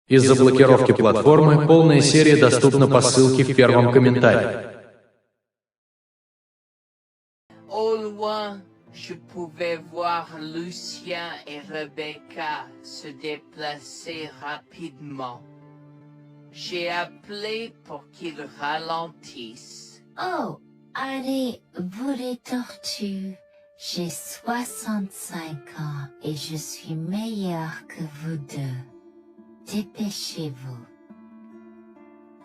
Из-за блокировки платформы полная серия доступна по ссылке в первом комментарии. Au loin, je pouvais voir Lucien et Rebecca se déplacer rapidement. J'ai appelé pour qu'ils ralentissent. Oh, allez, vous les tortues. J'ai 65 ans et je suis meilleure que vous deux. Dépêchez-vous.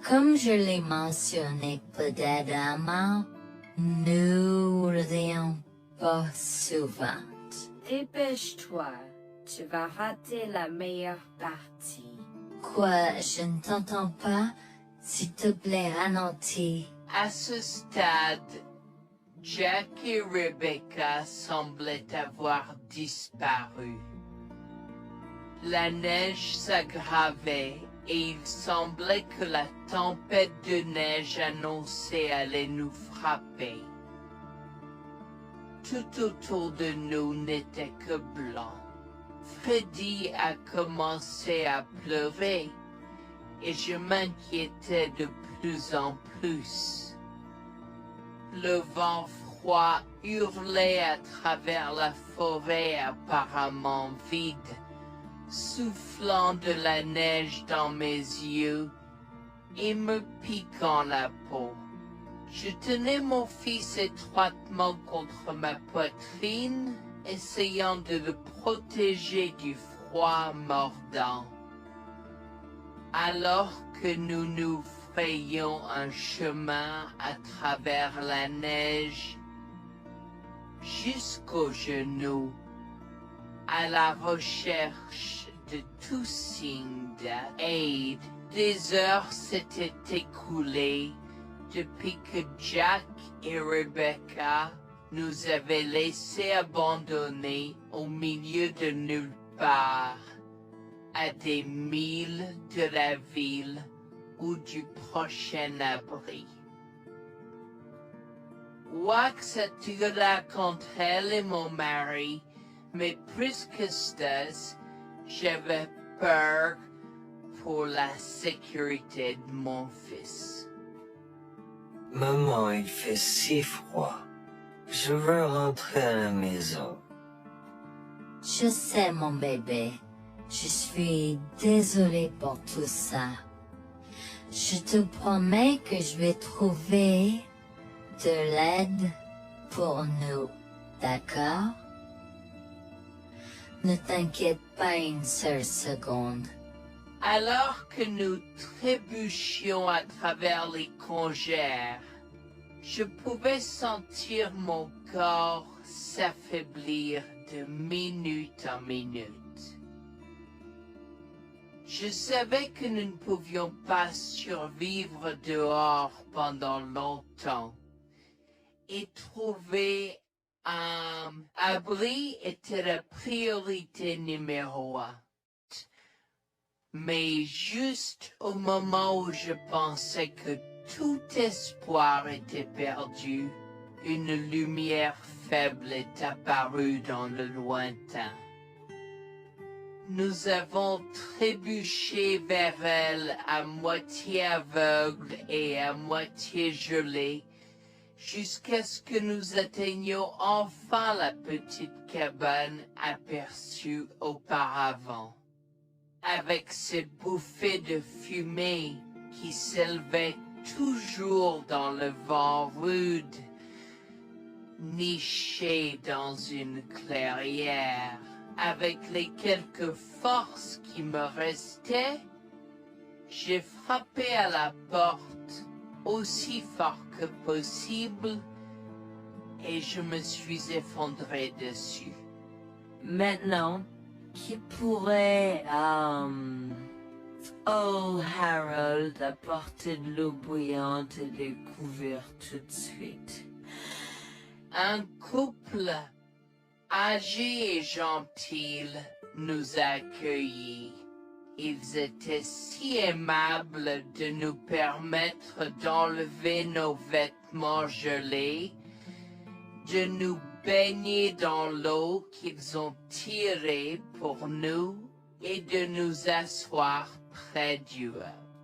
Comme je l'ai mentionné précédemment, nous rions pas souvent. Dépêche-toi, tu vas rater la meilleure partie. Quoi, je ne t'entends pas? S'il te plaît, ralentis. À ce stade, Jack et Rebecca semblaient avoir disparu. La neige s'aggravait et il semblait que la tempête de neige annoncée allait nous frapper. Tout autour de nous n'était que blanc. Freddy a commencé à pleurer et je m'inquiétais de plus en plus. Le vent froid hurlait à travers la forêt apparemment vide, soufflant de la neige dans mes yeux et me piquant la peau. Je tenais mon fils étroitement contre ma poitrine, essayant de le protéger du froid mordant. Alors que nous nous frayions un chemin à travers la neige, jusqu'aux genoux, à la recherche de tout signe d'aide, des heures s'étaient écoulées depuis que Jack et Rebecca nous avaient laissés abandonnés au milieu de nulle part, à des milles de la ville ou du prochain abri. Wax attira contre elle et mon mari, mais plus que ça, j'avais peur pour la sécurité de mon fils. Maman, il fait si froid. Je veux rentrer à la maison. Je sais, mon bébé. Je suis désolée pour tout ça. Je te promets que je vais trouver de l'aide pour nous, d'accord? Ne t'inquiète pas une seule seconde. Alors que nous trébuchions à travers les congères, je pouvais sentir mon corps s'affaiblir de minute en minute. Je savais que nous ne pouvions pas survivre dehors pendant longtemps, et trouver un abri était la priorité numéro 1. Mais juste au moment où je pensais que tout espoir était perdu, une lumière faible est apparue dans le lointain. Nous avons trébuché vers elle à moitié aveugle et à moitié gelé, jusqu'à ce que nous atteignions enfin la petite cabane aperçue auparavant, avec ses bouffées de fumée qui s'élevaient toujours dans le vent rude, nichée dans une clairière. Avec les quelques forces qui me restaient, j'ai frappé à la porte aussi fort que possible et je me suis effondré dessus. Maintenant, qui pourrait, oh Harold, apporter de l'eau bouillante et des couverts tout de suite? Un couple âgé et gentil nous a accueillis. Ils étaient si aimables de nous permettre d'enlever nos vêtements gelés, de nous baigner dans l'eau qu'ils ont tirée pour nous et de nous asseoir près du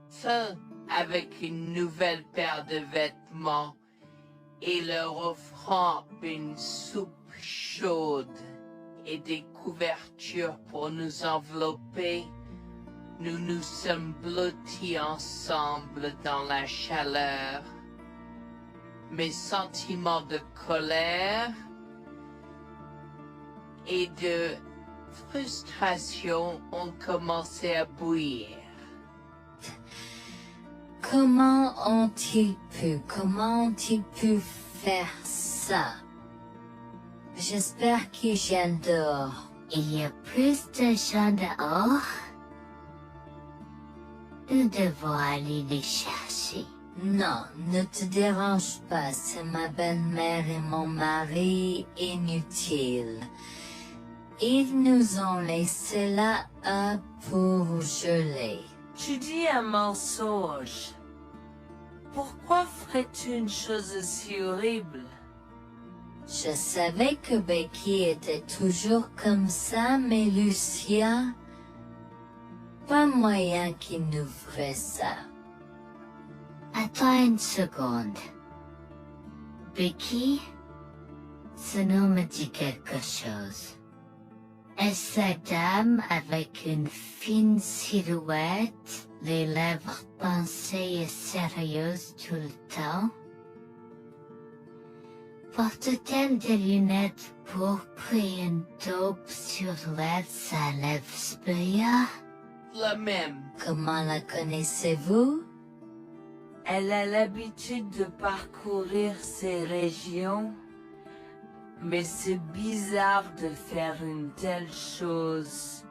feu, avec une nouvelle paire de vêtements, et leur offrant une soupe chaude et des couvertures pour nous envelopper. Nous nous sommes blottis ensemble dans la chaleur. Mes sentiments de colère et de frustration ont commencé à bouillir. Comment ont-ils pu faire ça? J'espère qu'ils viennent dehors. Il y a plus de gens dehors. Nous devons aller les chercher. Non, ne te dérange pas, c'est ma belle-mère et mon mari inutiles. Ils nous ont laissé là pour geler. Tu dis un mensonge. Pourquoi ferais-tu une chose aussi horrible? Je savais que Becky était toujours comme ça, mais Lucia, pas moyen qu'il nous ferait ça. Attends une seconde. Becky, ce nom me dit quelque chose. Est-ce la dame avec une fine silhouette, les lèvres pincées et sérieuses tout le temps? Porte-t-elle des lunettes pourpres et une taupe sur sa lèvre supérieure? La même. Comment la connaissez-vous? Elle a l'habitude de parcourir ces régions, mais c'est bizarre de faire une telle chose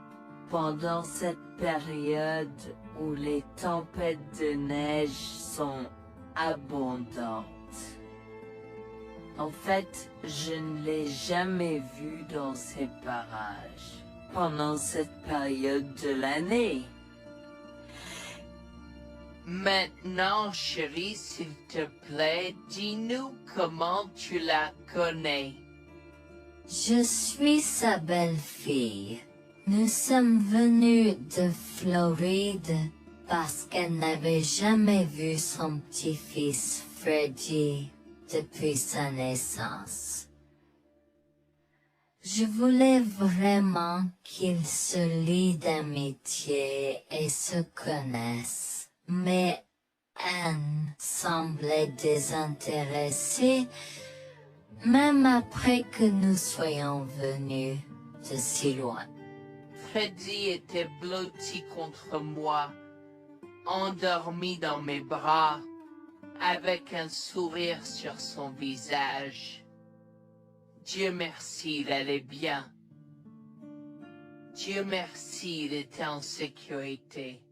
pendant cette période où les tempêtes de neige sont abondantes. En fait, je ne l'ai jamais vue dans ces parages pendant cette période de l'année. Maintenant, chérie, s'il te plaît, dis-nous comment tu la connais. Je suis sa belle-fille. Nous sommes venus de Floride parce qu'elle n'avait jamais vu son petit-fils Freddy depuis sa naissance. Je voulais vraiment qu'ils se lient d'amitié et se connaissent, mais Anne semblait désintéressée, même après que nous soyons venus de si loin. Freddy était blotti contre moi, endormi dans mes bras, avec un sourire sur son visage. Dieu merci, il allait bien. Dieu merci, il était en sécurité.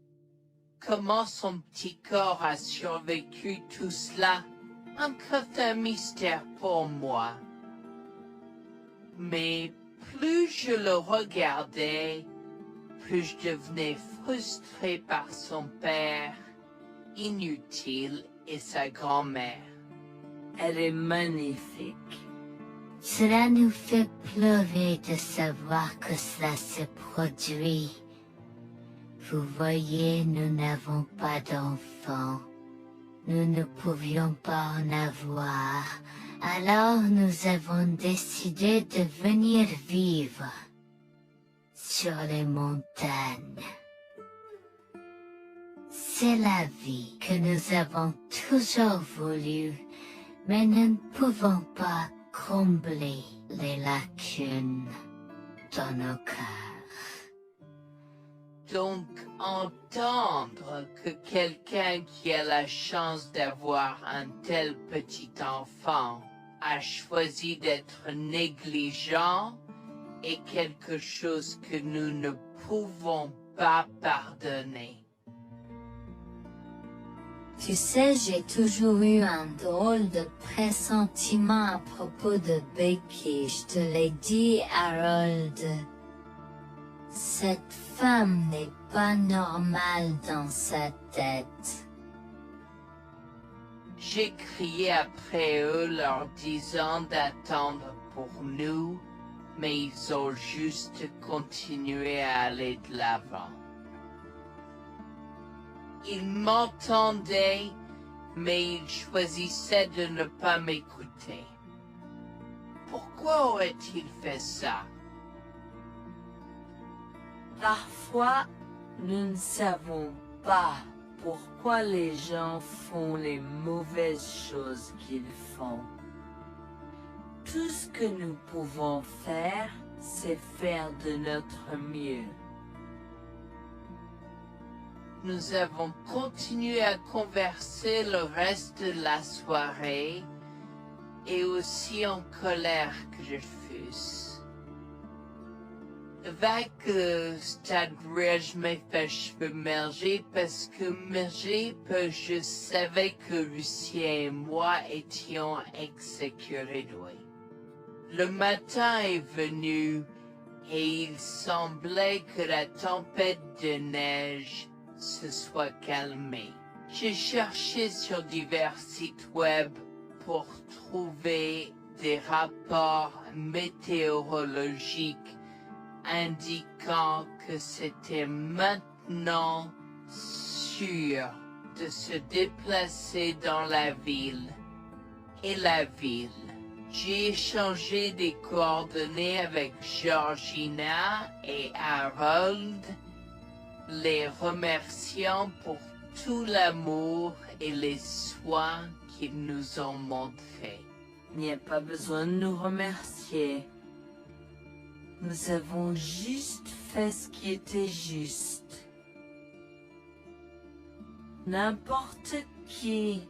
Comment son petit corps a survécu tout cela? Encore un mystère pour moi. Mais plus je le regardais, plus je devenais frustré par son père, inutile, et sa grand-mère. Elle est magnifique. Cela nous fait pleurer de savoir que cela se produit. Vous voyez, nous n'avons pas d'enfants. Nous ne pouvions pas en avoir. Alors nous avons décidé de venir vivre sur les montagnes. C'est la vie que nous avons toujours voulu, mais nous ne pouvons pas combler les lacunes dans nos cœurs. Donc, entendre que quelqu'un qui a la chance d'avoir un tel petit enfant a choisi d'être négligent est quelque chose que nous ne pouvons pas pardonner. Tu sais, j'ai toujours eu un drôle de pressentiment à propos de Becky, je te l'ai dit, Harold. Cette femme n'est pas normale dans sa tête. J'ai crié après eux leur disant d'attendre pour nous, mais ils ont juste continué à aller de l'avant. Il m'entendait, mais il choisissait de ne pas m'écouter. Pourquoi aurait-il fait ça? Parfois, nous ne savons pas pourquoi les gens font les mauvaises choses qu'ils font. Tout ce que nous pouvons faire, c'est faire de notre mieux. Nous avons continué à converser le reste de la soirée, et aussi en colère que je fusse. Avec le stade où je m'ai fait cheveux merger parce que je savais que Lucien et moi étions exécurés de lui. Le matin est venu et il semblait que la tempête de neige se soit calmée. J'ai cherché sur divers sites web pour trouver des rapports météorologiques indiquant que c'était maintenant sûr de se déplacer dans la ville. Et la ville. J'ai échangé des coordonnées avec Georgina et Harold, les remerciant pour tout l'amour et les soins qu'ils nous ont montrés. Il n'y a pas besoin de nous remercier. Nous avons juste fait ce qui était juste. N'importe qui,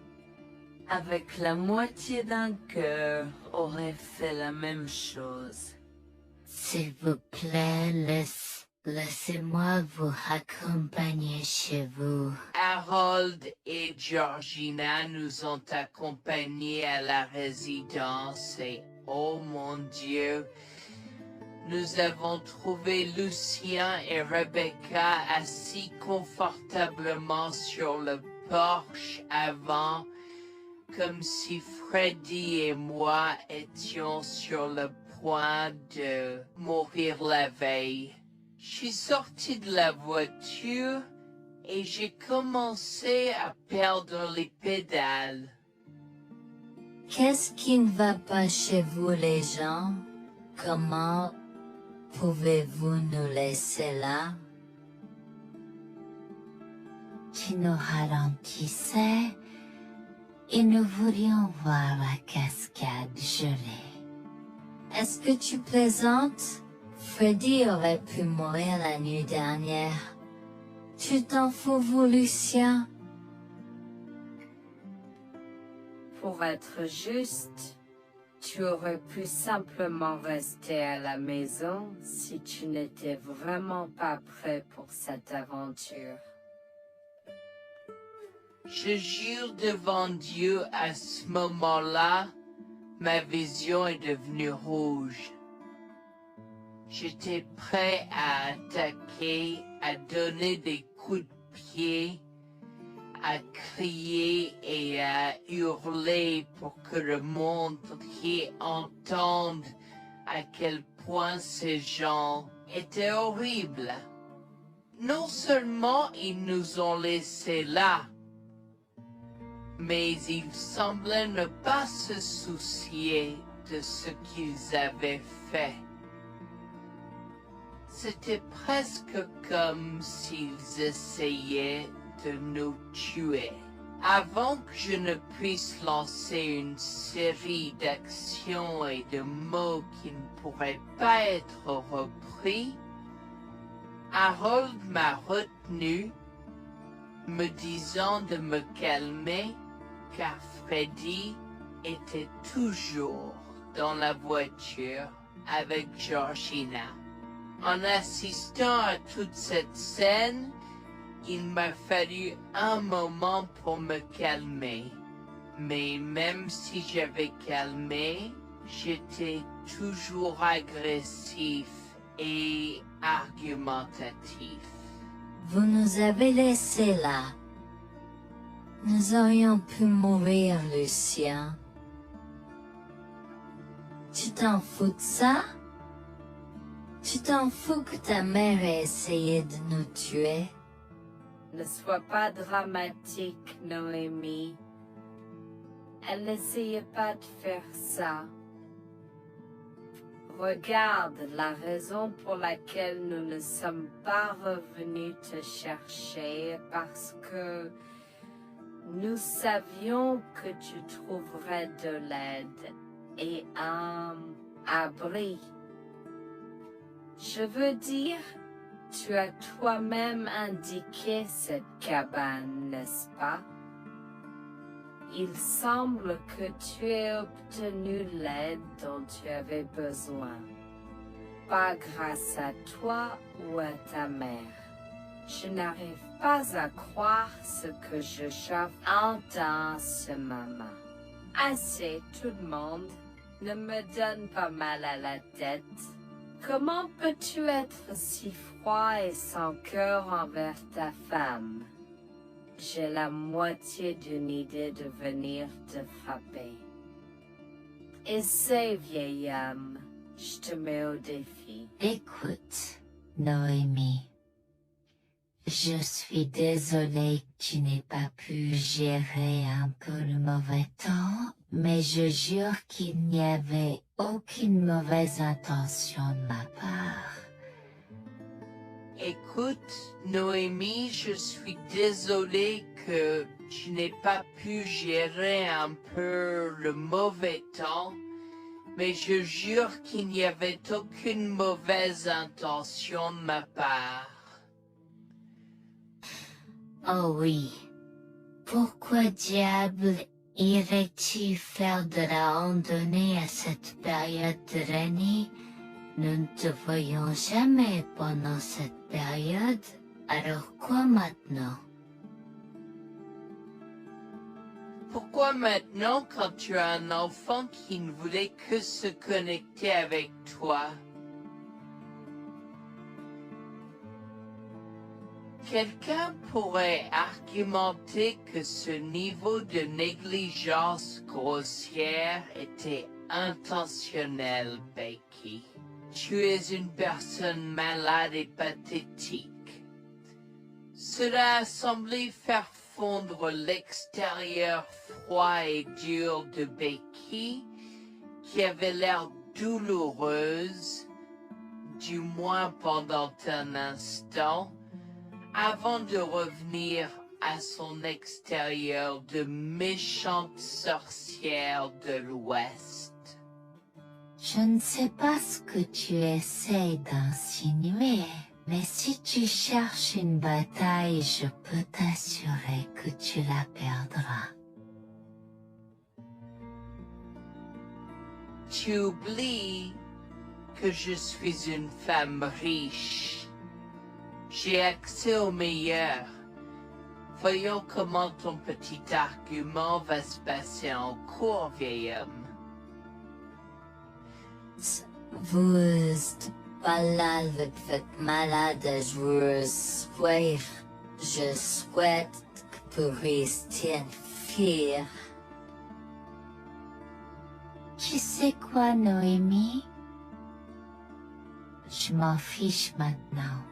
avec la moitié d'un cœur, aurait fait la même chose. S'il vous plaît, laissez-moi vous accompagner chez vous. Harold et Georgina nous ont accompagnés à la résidence et, oh mon Dieu, nous avons trouvé Lucien et Rebecca assis confortablement sur le porche avant, comme si Freddy et moi étions sur le point de mourir la veille. Je suis sorti de la voiture et j'ai commencé à perdre les pédales. Qu'est-ce qui ne va pas chez vous les gens? Comment pouvez-vous nous laisser là? Tu nous ralentissais et nous voulions voir la cascade gelée. Est-ce que tu plaisantes? Freddy aurait pu mourir la nuit dernière. Tu t'en fous, vous, Lucien? Pour être juste, tu aurais pu simplement rester à la maison si tu n'étais vraiment pas prêt pour cette aventure. Je jure devant Dieu, à ce moment-là, ma vision est devenue rouge. J'étais prêt à attaquer, à donner des coups de pied, à crier et à hurler pour que le monde entier entende à quel point ces gens étaient horribles. Non seulement ils nous ont laissés là, mais ils semblaient ne pas se soucier de ce qu'ils avaient fait. C'était presque comme s'ils essayaient de nous tuer. Avant que je ne puisse lancer une série d'actions et de mots qui ne pourraient pas être repris, Harold m'a retenu, me disant de me calmer, car Freddy était toujours dans la voiture avec Georgina. En assistant à toute cette scène, il m'a fallu un moment pour me calmer. Mais même si j'avais calmé, j'étais toujours agressif et argumentatif. Vous nous avez laissés là. Nous aurions pu mourir, Lucien. Tu t'en fous de ça? Tu t'en fous que ta mère ait essayé de nous tuer? Ne sois pas dramatique, Noémie. Elle n'essayait pas de faire ça. Regarde la raison pour laquelle nous ne sommes pas revenus te chercher, parce que nous savions que tu trouverais de l'aide et un abri. Je veux dire, tu as toi-même indiqué cette cabane, n'est-ce pas? Il semble que tu aies obtenu l'aide dont tu avais besoin. Pas grâce à toi ou à ta mère. Je n'arrive pas à croire ce que j'entends ce moment. Assez, tout le monde. Ne me donne pas mal à la tête. Comment peux-tu être si froid et sans cœur envers ta femme? J'ai la moitié d'une idée de venir te frapper. Essaie, vieil homme. Je te mets au défi. Écoute, Noémie. Je suis désolée que tu n'aies pas pu gérer un peu le mauvais temps, mais je jure qu'il n'y avait aucune mauvaise intention de ma part. Écoute, Noémie, je suis désolée que tu n'aies pas pu gérer un peu le mauvais temps, mais je jure qu'il n'y avait aucune mauvaise intention de ma part. Oh oui. Pourquoi diable irais-tu faire de la randonnée à cette période de l'année? Nous ne te voyons jamais pendant cette période, alors quoi maintenant? Pourquoi maintenant quand tu as un enfant qui ne voulait que se connecter avec toi? Quelqu'un pourrait argumenter que ce niveau de négligence grossière était intentionnel, Becky. Tu es une personne malade et pathétique. Cela a semblé faire fondre l'extérieur froid et dur de Becky, qui avait l'air douloureuse, du moins pendant un instant, avant de revenir à son extérieur de méchante sorcière de l'Ouest. Je ne sais pas ce que tu essaies d'insinuer, mais si tu cherches une bataille, je peux t'assurer que tu la perdras. Tu oublies que je suis une femme riche. J'ai accès au meilleur. Voyons comment ton petit argument va se passer en cours, vieil homme. Vous êtes pas là avec votre malade joueuse. Je souhaite que vous restiez fiers. Tu sais quoi, Noémie? Je m'en fiche maintenant.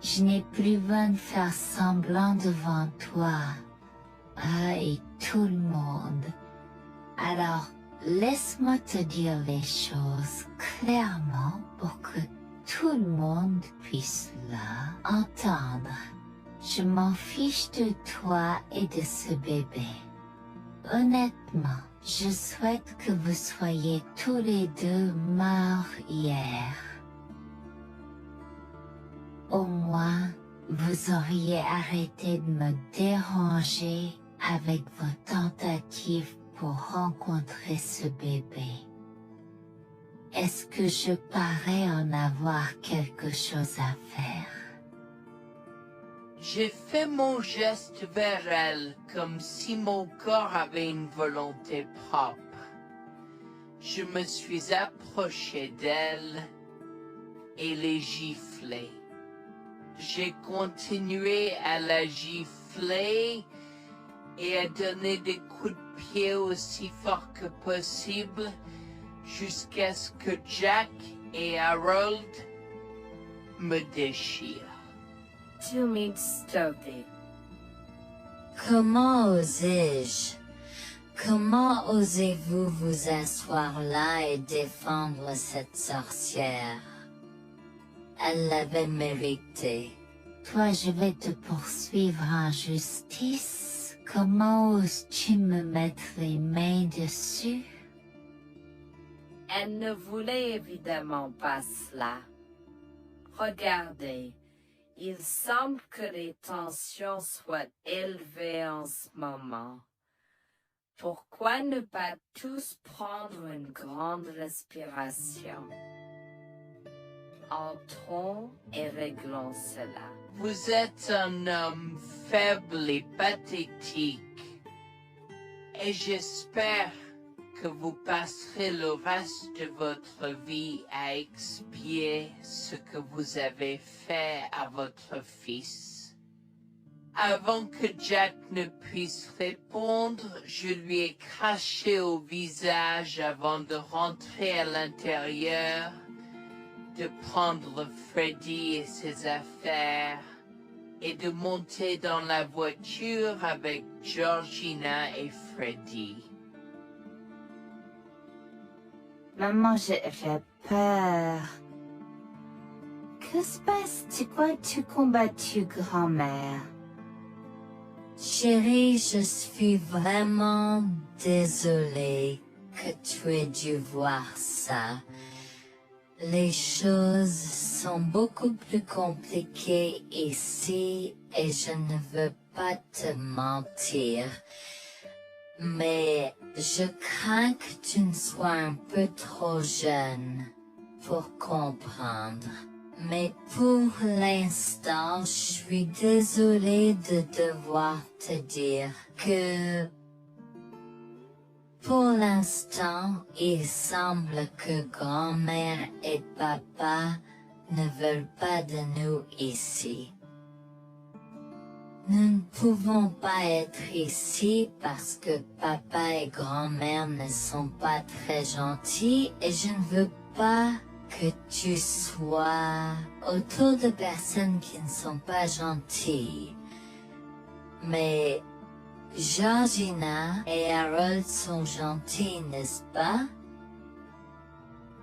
Je n'ai plus besoin de faire semblant devant toi. Et tout le monde. Alors, laisse-moi te dire les choses clairement pour que tout le monde puisse entendre. Je m'en fiche de toi et de ce bébé. Honnêtement, je souhaite que vous soyez tous les deux morts hier. Au moins, vous auriez arrêté de me déranger avec vos tentatives pour rencontrer ce bébé. Est-ce que je parais en avoir quelque chose à faire? J'ai fait mon geste vers elle comme si mon corps avait une volonté propre. Je me suis approché d'elle et l'ai giflée. J'ai continué à la gifler et à donner des coups de pied aussi forts que possible jusqu'à ce que Jack et Harold me déchirent. Tu m'instaudes. Comment osais-je? Comment osez-vous vous asseoir là et défendre cette sorcière? Elle l'avait mérité. Toi, je vais te poursuivre en justice. Comment oses-tu me mettre les mains dessus? Elle ne voulait évidemment pas cela. Regardez, il semble que les tensions soient élevées en ce moment. Pourquoi ne pas tous prendre une grande respiration? Entrons et réglons cela. Vous êtes un homme faible et pathétique, et j'espère que vous passerez le reste de votre vie à expier ce que vous avez fait à votre fils. Avant que Jack ne puisse répondre, je lui ai craché au visage avant de rentrer à l'intérieur, de prendre Freddy et ses affaires, et de monter dans la voiture avec Georgina et Freddy. Maman, j'ai peur. Que se passe-t-il? Pourquoi tu combattu grand-mère? Chérie, je suis vraiment désolée que tu aies dû voir ça. Les choses sont beaucoup plus compliquées ici et je ne veux pas te mentir. Mais je crains que tu ne sois un peu trop jeune pour comprendre. Mais pour l'instant, je suis désolée de devoir te dire que pour l'instant, il semble que grand-mère et papa ne veulent pas de nous ici. Nous ne pouvons pas être ici parce que papa et grand-mère ne sont pas très gentils et je ne veux pas que tu sois autour de personnes qui ne sont pas gentilles. Mais Georgina et Harold sont gentils, n'est-ce pas?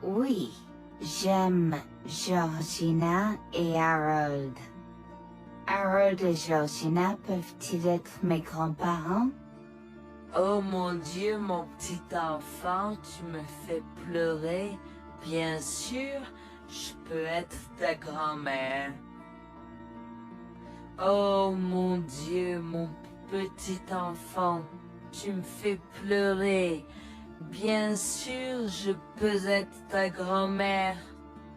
Oui, j'aime Georgina et Harold. Harold et Georgina peuvent-ils être mes grands-parents? Oh mon Dieu, mon petit enfant, tu me fais pleurer. Bien sûr, je peux être ta grand-mère. Oh mon Dieu, mon petit enfant, tu me fais pleurer. Bien sûr, je peux être ta grand-mère.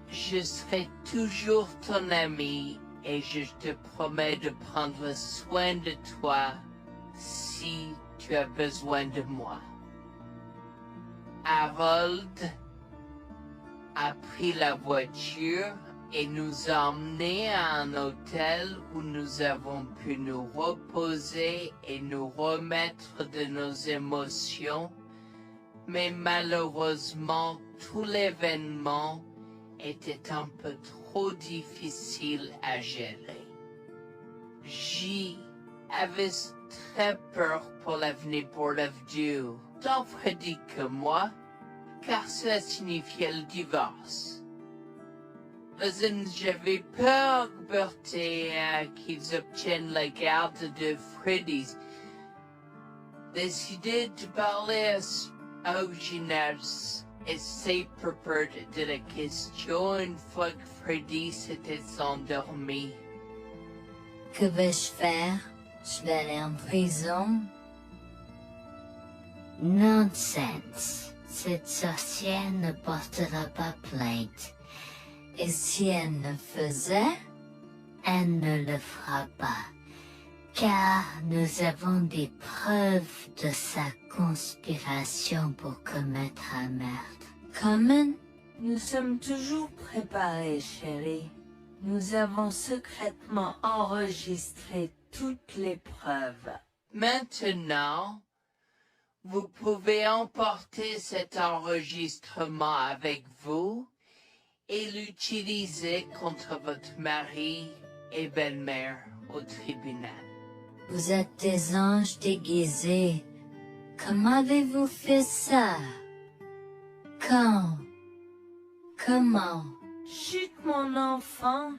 Je serai toujours ton ami et je te promets de prendre soin de toi si tu as besoin de moi. Harold a pris la voiture et nous a emmenés à un hôtel où nous avons pu nous reposer et nous remettre de nos émotions, mais malheureusement tout l'événement était un peu trop difficile à gérer. J'y avais très peur pour l'avenir pour Dieu, tant Freddy que moi, car cela signifiait le divorce. Mais j'avais peur, Bertie, qu'ils obtiennent la garde de Freddy. Décidé de parler au gymnase et c'est propos de la question une fois que Freddy s'était endormi. Que vais-je faire? Je vais aller en prison? Nonsense. Cette sorcière ne portera pas plainte. Et si elle ne faisait? Elle ne le fera pas, car nous avons des preuves de sa conspiration pour commettre un meurtre. Comment? Nous sommes toujours préparés, chérie. Nous avons secrètement enregistré toutes les preuves. Maintenant, vous pouvez emporter cet enregistrement avec vous et l'utiliser contre votre mari et belle-mère au tribunal. Vous êtes des anges déguisés. Comment avez-vous fait ça? Quand? Comment? Chut, mon enfant,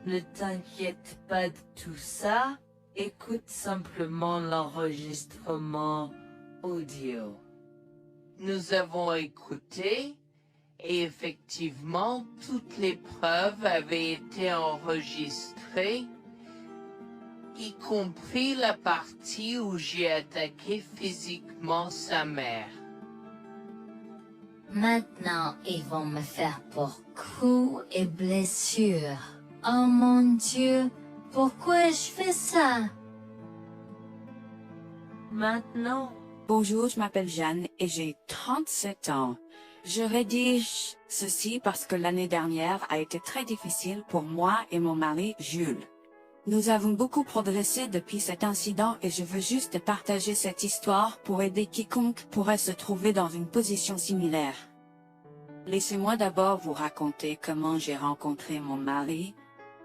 ne t'inquiète pas de tout ça. Écoute simplement l'enregistrement audio. Nous avons écouté et effectivement toutes les preuves avaient été enregistrées, y compris la partie où j'ai attaqué physiquement sa mère. Maintenant, ils vont me faire pour coups et blessures. Oh mon Dieu, pourquoi je fais ça? Maintenant, Bonjour, je m'appelle Jeanne et j'ai 37 ans. Je rédige ceci parce que l'année dernière a été très difficile pour moi et mon mari Jules. Nous avons beaucoup progressé depuis cet incident et je veux juste partager cette histoire pour aider quiconque pourrait se trouver dans une position similaire. Laissez-moi d'abord vous raconter comment j'ai rencontré mon mari,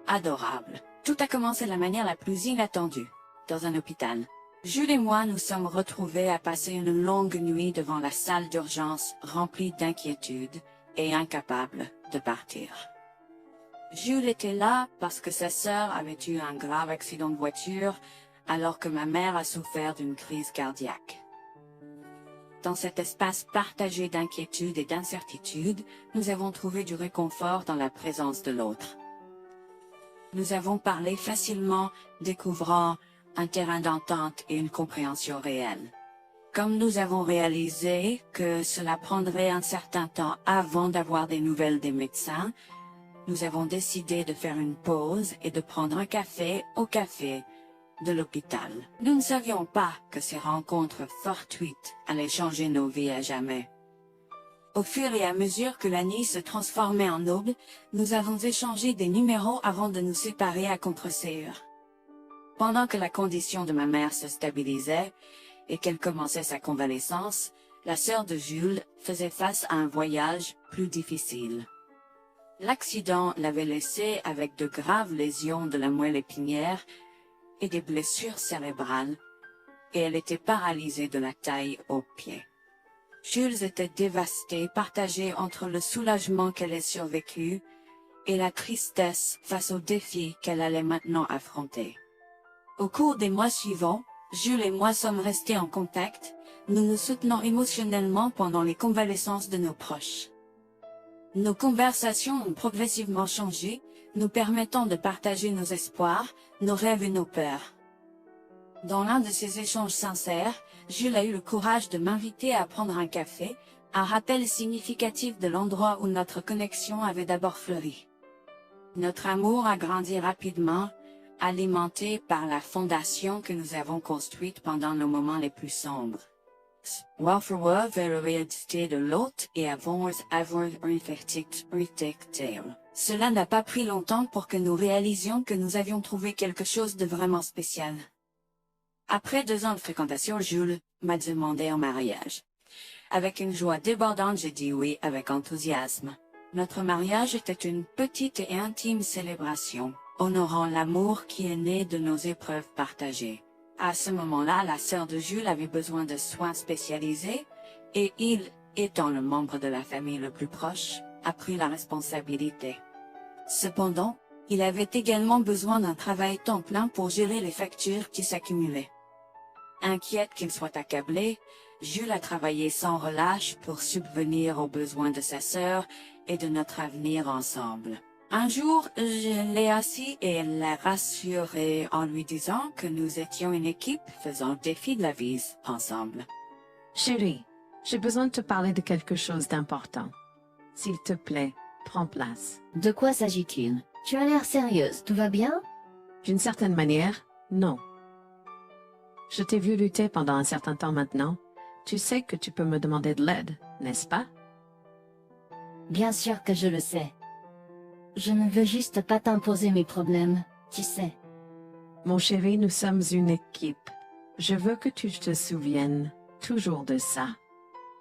adorable. Tout a commencé de la manière la plus inattendue, dans un hôpital. Jules et moi nous sommes retrouvés à passer une longue nuit devant la salle d'urgence remplie d'inquiétude et incapables de partir. Jules était là parce que sa sœur avait eu un grave accident de voiture alors que ma mère a souffert d'une crise cardiaque. Dans cet espace partagé d'inquiétude et d'incertitude, nous avons trouvé du réconfort dans la présence de l'autre. Nous avons parlé facilement, découvrant un terrain d'entente et une compréhension réelle. Comme nous avons réalisé que cela prendrait un certain temps avant d'avoir des nouvelles des médecins, nous avons décidé de faire une pause et de prendre un café au café de l'hôpital. Nous ne savions pas que ces rencontres fortuites allaient changer nos vies à jamais. Au fur et à mesure que la nuit se transformait en aube, nous avons échangé des numéros avant de nous séparer à contre-séance. Pendant que la condition de ma mère se stabilisait et qu'elle commençait sa convalescence, la sœur de Jules faisait face à un voyage plus difficile. L'accident l'avait laissée avec de graves lésions de la moelle épinière et des blessures cérébrales, et elle était paralysée de la taille aux pieds. Jules était dévasté, partagé entre le soulagement qu'elle ait survécu et la tristesse face aux défis qu'elle allait maintenant affronter. Au cours des mois suivants, Jules et moi sommes restés en contact, nous nous soutenons émotionnellement pendant les convalescences de nos proches. Nos conversations ont progressivement changé, nous permettant de partager nos espoirs, nos rêves et nos peurs. Dans l'un de ces échanges sincères, Jules a eu le courage de m'inviter à prendre un café, un rappel significatif de l'endroit où notre connexion avait d'abord fleuri. Notre amour a grandi rapidement, alimenté par la fondation que nous avons construite pendant nos moments les plus sombres. Welfare vers la réalité de l'autre et avons avoir réfléchi. Cela n'a pas pris longtemps pour que nous réalisions que nous avions trouvé quelque chose de vraiment spécial. Après 2 ans de fréquentation, Jules m'a demandé en mariage. Avec une joie débordante, j'ai dit oui avec enthousiasme. Notre mariage était une petite et intime célébration, honorant l'amour qui est né de nos épreuves partagées. À ce moment-là, la sœur de Jules avait besoin de soins spécialisés, et il, étant le membre de la famille le plus proche, a pris la responsabilité. Cependant, il avait également besoin d'un travail temps plein pour gérer les factures qui s'accumulaient. Inquiète qu'il soit accablé, Jules a travaillé sans relâche pour subvenir aux besoins de sa sœur et de notre avenir ensemble. Un jour, je l'ai assis et l'ai rassuré en lui disant que nous étions une équipe faisant le défi de la vie ensemble. Chérie, j'ai besoin de te parler de quelque chose d'important. S'il te plaît, prends place. De quoi s'agit-il? Tu as l'air sérieuse, tout va bien? D'une certaine manière, non. Je t'ai vu lutter pendant un certain temps maintenant. Tu sais que tu peux me demander de l'aide, n'est-ce pas? Bien sûr que je le sais. Je ne veux juste pas t'imposer mes problèmes, tu sais. Mon chéri, nous sommes une équipe. Je veux que tu te souviennes toujours de ça.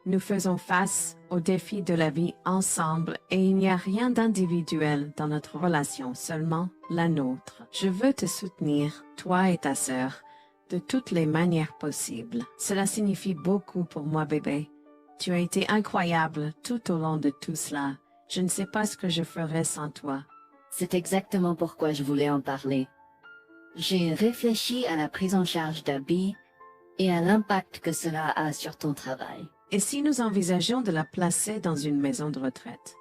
Nous faisons face aux défis de la vie ensemble et il n'y a rien d'individuel dans notre relation, seulement la nôtre. Je veux te soutenir, toi et ta sœur, de toutes les manières possibles. Cela signifie beaucoup pour moi, bébé. Tu as été incroyable tout au long de tout cela. Je ne sais pas ce que je ferais sans toi. C'est exactement pourquoi je voulais en parler. J'ai réfléchi à la prise en charge d'Abby et à l'impact que cela a sur ton travail. Et si nous envisageons de la placer dans une maison de retraite?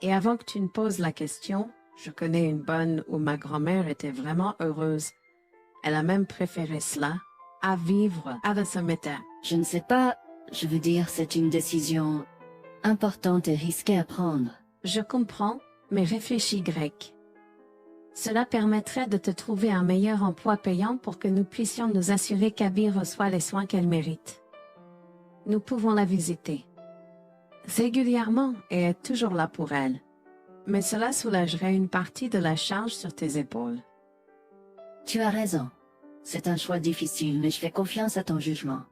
Et avant que tu ne poses la question, je connais une bonne où ma grand-mère était vraiment heureuse. Elle a même préféré cela à vivre à The Cemetery. Je ne sais pas, je veux dire, c'est une décision importante et risquée à prendre. Je comprends, mais réfléchis, Greg. Cela permettrait de te trouver un meilleur emploi payant pour que nous puissions nous assurer qu'Abby reçoit les soins qu'elle mérite. Nous pouvons la visiter régulièrement et être toujours là pour elle. Mais cela soulagerait une partie de la charge sur tes épaules. Tu as raison. C'est un choix difficile, mais je fais confiance à ton jugement.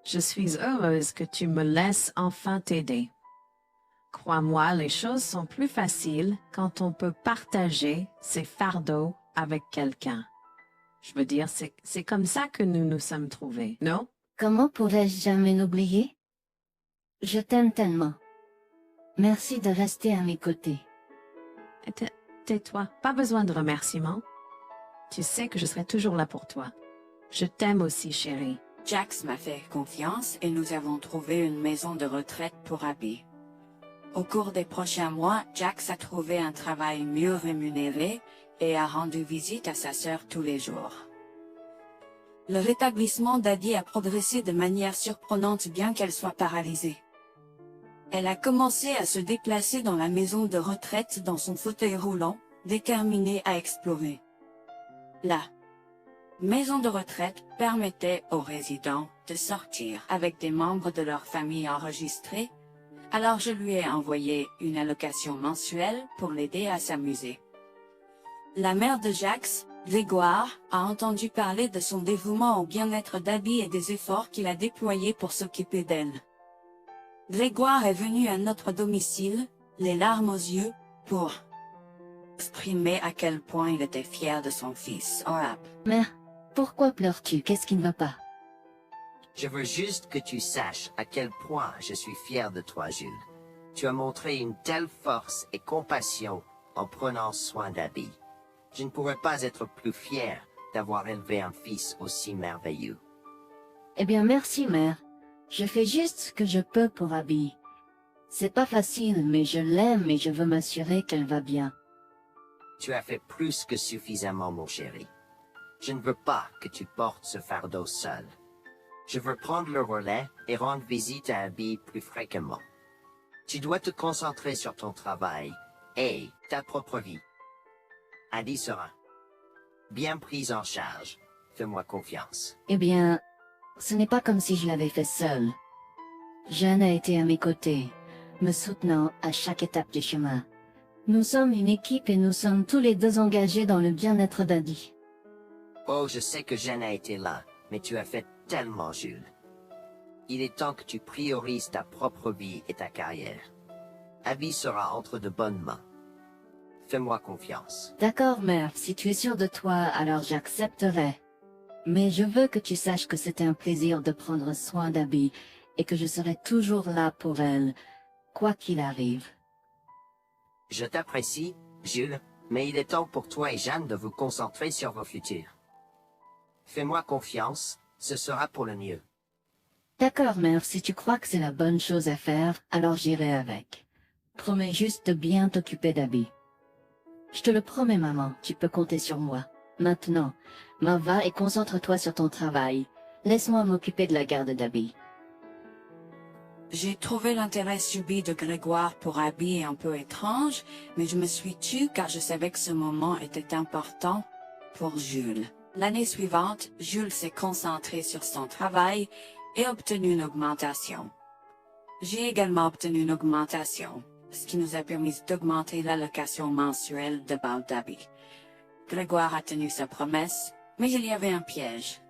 Je suis heureuse que tu me laisses enfin t'aider. Crois-moi, les choses sont plus faciles quand on peut partager ses fardeaux avec quelqu'un. Je veux dire, c'est comme ça que nous nous sommes trouvés, non? Comment pourrais-je jamais l'oublier? Je t'aime tellement. Merci de rester à mes côtés. Tais-toi, pas besoin de remerciements. Tu sais que je serai toujours là pour toi. Je t'aime aussi, chérie. Jax m'a fait confiance et nous avons trouvé une maison de retraite pour Abby. Au cours des prochains mois, Jax a trouvé un travail mieux rémunéré et a rendu visite à sa sœur tous les jours. Le rétablissement d'Abby a progressé de manière surprenante bien qu'elle soit paralysée. Elle a commencé à se déplacer dans la maison de retraite dans son fauteuil roulant, déterminée à explorer. La maison de retraite permettait aux résidents de sortir avec des membres de leur famille enregistrés, alors je lui ai envoyé une allocation mensuelle pour l'aider à s'amuser. La mère de Jax, Grégoire, a entendu parler de son dévouement au bien-être d'Abby et des efforts qu'il a déployés pour s'occuper d'elle. Grégoire est venu à notre domicile, les larmes aux yeux, pour exprimer à quel point il était fier de son fils, Orap. Mère, pourquoi pleures-tu? Qu'est-ce qui ne va pas? Je veux juste que tu saches à quel point je suis fier de toi, Jules. Tu as montré une telle force et compassion en prenant soin d'Abby. Je ne pourrais pas être plus fier d'avoir élevé un fils aussi merveilleux. Eh bien, merci, mère. Je fais juste ce que je peux pour Abby. C'est pas facile, mais je l'aime et je veux m'assurer qu'elle va bien. Tu as fait plus que suffisamment, mon chéri. Je ne veux pas que tu portes ce fardeau seul. Je veux prendre le relais et rendre visite à Abby plus fréquemment. Tu dois te concentrer sur ton travail et ta propre vie. Abby sera bien prise en charge. Fais-moi confiance. Eh bien, ce n'est pas comme si je l'avais fait seule. Jeanne a été à mes côtés, me soutenant à chaque étape du chemin. Nous sommes une équipe et nous sommes tous les deux engagés dans le bien-être d'Abby. Oh, je sais que Jeanne a été là, mais tu as fait tellement, Jules. Il est temps que tu priorises ta propre vie et ta carrière. Abby sera entre de bonnes mains. Fais-moi confiance. D'accord, mère, si tu es sûre de toi, alors j'accepterai. Mais je veux que tu saches que c'était un plaisir de prendre soin d'Abby et que je serai toujours là pour elle, quoi qu'il arrive. Je t'apprécie, Jules, mais il est temps pour toi et Jeanne de vous concentrer sur vos futurs. Fais-moi confiance, ce sera pour le mieux. D'accord, mère, si tu crois que c'est la bonne chose à faire, alors j'irai avec. Promets juste de bien t'occuper d'Abby. Je te le promets, maman, tu peux compter sur moi. Maintenant, m'en va et concentre-toi sur ton travail. Laisse-moi m'occuper de la garde d'Abby. J'ai trouvé l'intérêt subi de Grégoire pour Abby un peu étrange, mais je me suis tue car je savais que ce moment était important pour Jules. L'année suivante, Jules s'est concentré sur son travail et obtenu une augmentation. J'ai également obtenu une augmentation, ce qui nous a permis d'augmenter l'allocation mensuelle de d'Abby. Grégoire a tenu sa promesse, mais il y avait un piège.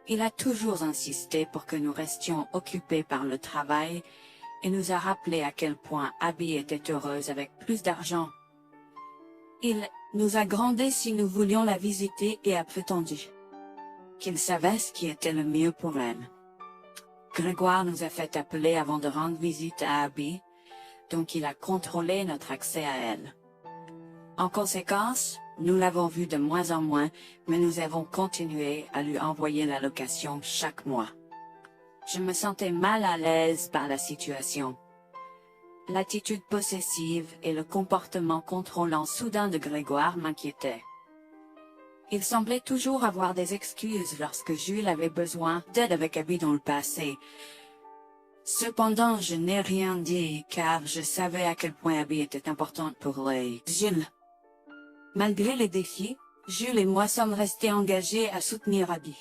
Il a toujours insisté pour que nous restions occupés par le travail et nous a rappelé à quel point Abby était heureuse avec plus d'argent. Il nous a grondé si nous voulions la visiter et a prétendu qu'il savait ce qui était le mieux pour elle. Grégoire nous a fait appeler avant de rendre visite à Abby, donc il a contrôlé notre accès à elle. En conséquence, nous l'avons vue de moins en moins, mais nous avons continué à lui envoyer la location chaque mois. Je me sentais mal à l'aise par la situation. L'attitude possessive et le comportement contrôlant soudain de Grégoire m'inquiétaient. Il semblait toujours avoir des excuses lorsque Jules avait besoin d'aide avec Abby dans le passé. Cependant, je n'ai rien dit car je savais à quel point Abby était importante pour Jules. Malgré les défis, Jules et moi sommes restés engagés à soutenir Abby.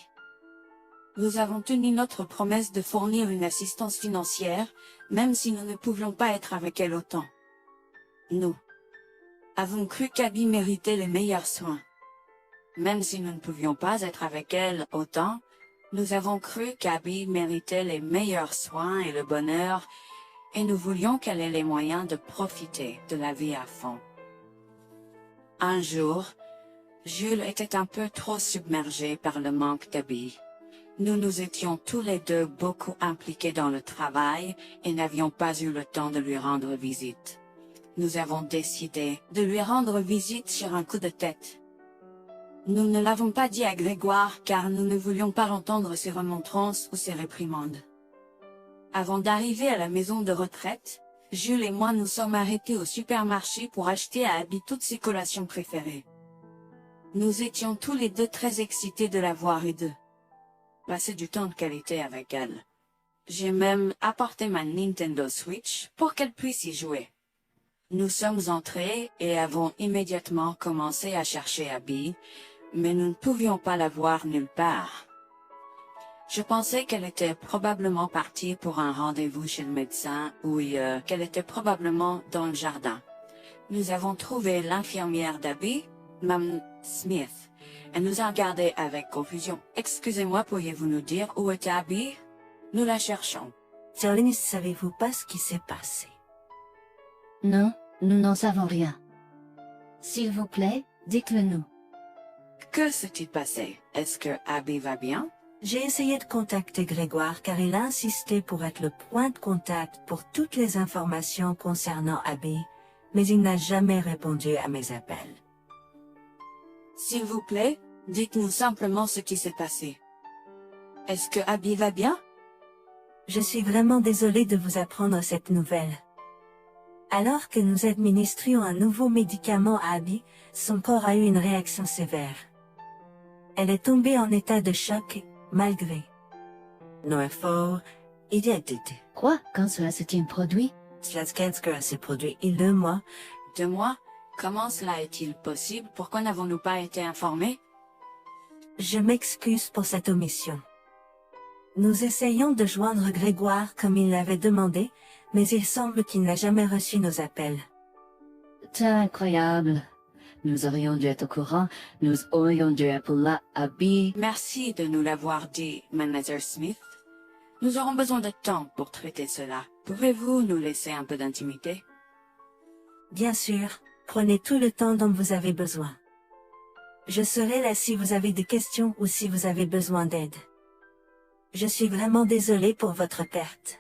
Nous avons tenu notre promesse de fournir une assistance financière, même si nous ne pouvions pas être avec elle autant. Nous avons cru qu'Abby méritait les meilleurs soins. Même si nous ne pouvions pas être avec elle autant, nous avons cru qu'Abby méritait les meilleurs soins et le bonheur, et nous voulions qu'elle ait les moyens de profiter de la vie à fond. Un jour, Jules était un peu trop submergé par le manque d'Abby. Nous nous étions tous les deux beaucoup impliqués dans le travail et n'avions pas eu le temps de lui rendre visite. Nous avons décidé de lui rendre visite sur un coup de tête. Nous ne l'avons pas dit à Grégoire car nous ne voulions pas entendre ses remontrances ou ses réprimandes. Avant d'arriver à la maison de retraite, Jules et moi nous sommes arrêtés au supermarché pour acheter à Abby toutes ses collations préférées. Nous étions tous les deux très excités de la voir et de passer du temps de qualité avec elle. J'ai même apporté ma Nintendo Switch pour qu'elle puisse y jouer. Nous sommes entrés et avons immédiatement commencé à chercher Abby, mais nous ne pouvions pas la voir nulle part. Je pensais qu'elle était probablement partie pour un rendez-vous chez le médecin ou qu'elle était probablement dans le jardin. Nous avons trouvé l'infirmière d'Abby, Mme Smith. Elle nous a regardés avec confusion. « Excusez-moi, pourriez-vous nous dire où est Abby? Nous la cherchons. » Charlie, savez-vous pas ce qui s'est passé? Non, nous n'en savons rien. S'il vous plaît, dites-le nous. Que s'est-il passé? Est-ce que Abby va bien? J'ai essayé de contacter Grégoire car il a insisté pour être le point de contact pour toutes les informations concernant Abby, mais il n'a jamais répondu à mes appels. S'il vous plaît, dites-nous simplement ce qui s'est passé. Est-ce que Abby va bien? Je suis vraiment désolée de vous apprendre cette nouvelle. Alors que nous administrions un nouveau médicament à Abby, son corps a eu une réaction sévère. Elle est tombée en état de choc, malgré nos efforts, il a été. Quoi? Quand cela s'est-il produit? Cela s'est produit il y a 2 mois. 2 mois? Comment cela est-il possible? Pourquoi n'avons-nous pas été informés? Je m'excuse pour cette omission. Nous essayons de joindre Grégoire comme il l'avait demandé, mais il semble qu'il n'a jamais reçu nos appels. C'est incroyable. Nous aurions dû être au courant, nous aurions dû appeler là Abby. Merci de nous l'avoir dit, Manager Smith. Nous aurons besoin de temps pour traiter cela. Pouvez-vous nous laisser un peu d'intimité? Bien sûr, prenez tout le temps dont vous avez besoin. Je serai là si vous avez des questions ou si vous avez besoin d'aide. Je suis vraiment désolée pour votre perte.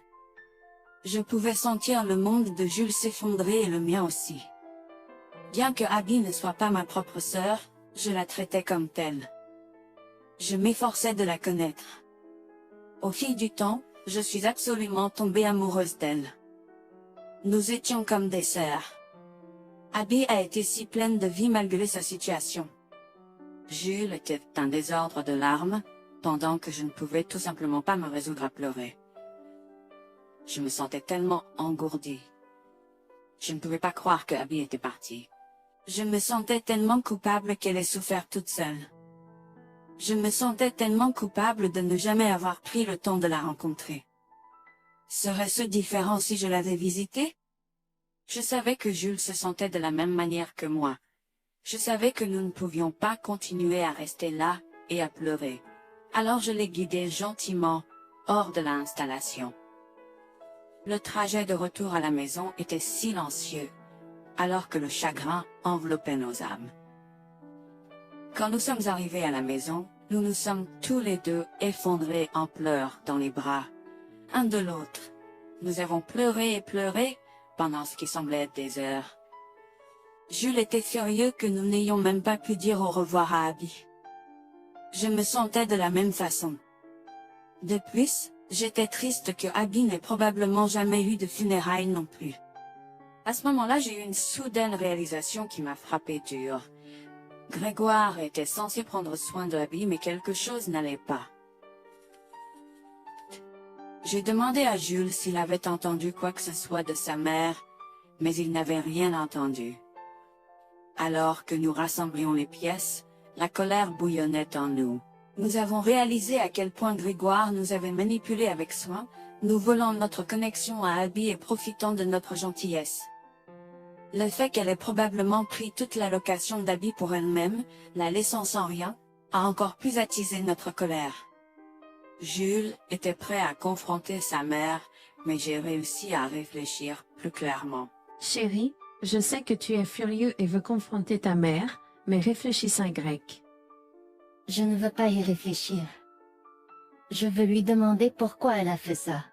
Je pouvais sentir le monde de Jules s'effondrer et le mien aussi. Bien que Abby ne soit pas ma propre sœur, je la traitais comme telle. Je m'efforçais de la connaître. Au fil du temps, je suis absolument tombée amoureuse d'elle. Nous étions comme des sœurs. Abby a été si pleine de vie malgré sa situation. Jules était un désordre de larmes, pendant que je ne pouvais tout simplement pas me résoudre à pleurer. Je me sentais tellement engourdie. Je ne pouvais pas croire que Abby était partie. Je me sentais tellement coupable qu'elle ait souffert toute seule. Je me sentais tellement coupable de ne jamais avoir pris le temps de la rencontrer. Serait-ce différent si je l'avais visitée? Je savais que Jules se sentait de la même manière que moi. Je savais que nous ne pouvions pas continuer à rester là et à pleurer. Alors je l'ai guidé gentiment hors de l'installation. Le trajet de retour à la maison était silencieux, alors que le chagrin enveloppait nos âmes. Quand nous sommes arrivés à la maison, nous nous sommes tous les deux effondrés en pleurs dans les bras, un de l'autre. Nous avons pleuré et pleuré pendant ce qui semblait être des heures. Jules était furieux que nous n'ayons même pas pu dire au revoir à Abby. Je me sentais de la même façon. De plus, j'étais triste que Abby n'ait probablement jamais eu de funérailles non plus. À ce moment-là, j'ai eu une soudaine réalisation qui m'a frappé dur. Grégoire était censé prendre soin de Abby, mais quelque chose n'allait pas. J'ai demandé à Jules s'il avait entendu quoi que ce soit de sa mère, mais il n'avait rien entendu. Alors que nous rassemblions les pièces, la colère bouillonnait en nous. Nous avons réalisé à quel point Grégoire nous avait manipulés avec soin, nous volant notre connexion à Abby et profitant de notre gentillesse. Le fait qu'elle ait probablement pris toute l'allocation d'Abby pour elle-même, la laissant sans rien, a encore plus attisé notre colère. Jules était prêt à confronter sa mère, mais j'ai réussi à réfléchir plus clairement. Chérie, je sais que tu es furieux et veux confronter ta mère, mais réfléchis en grec. Je ne veux pas y réfléchir. Je veux lui demander pourquoi elle a fait ça.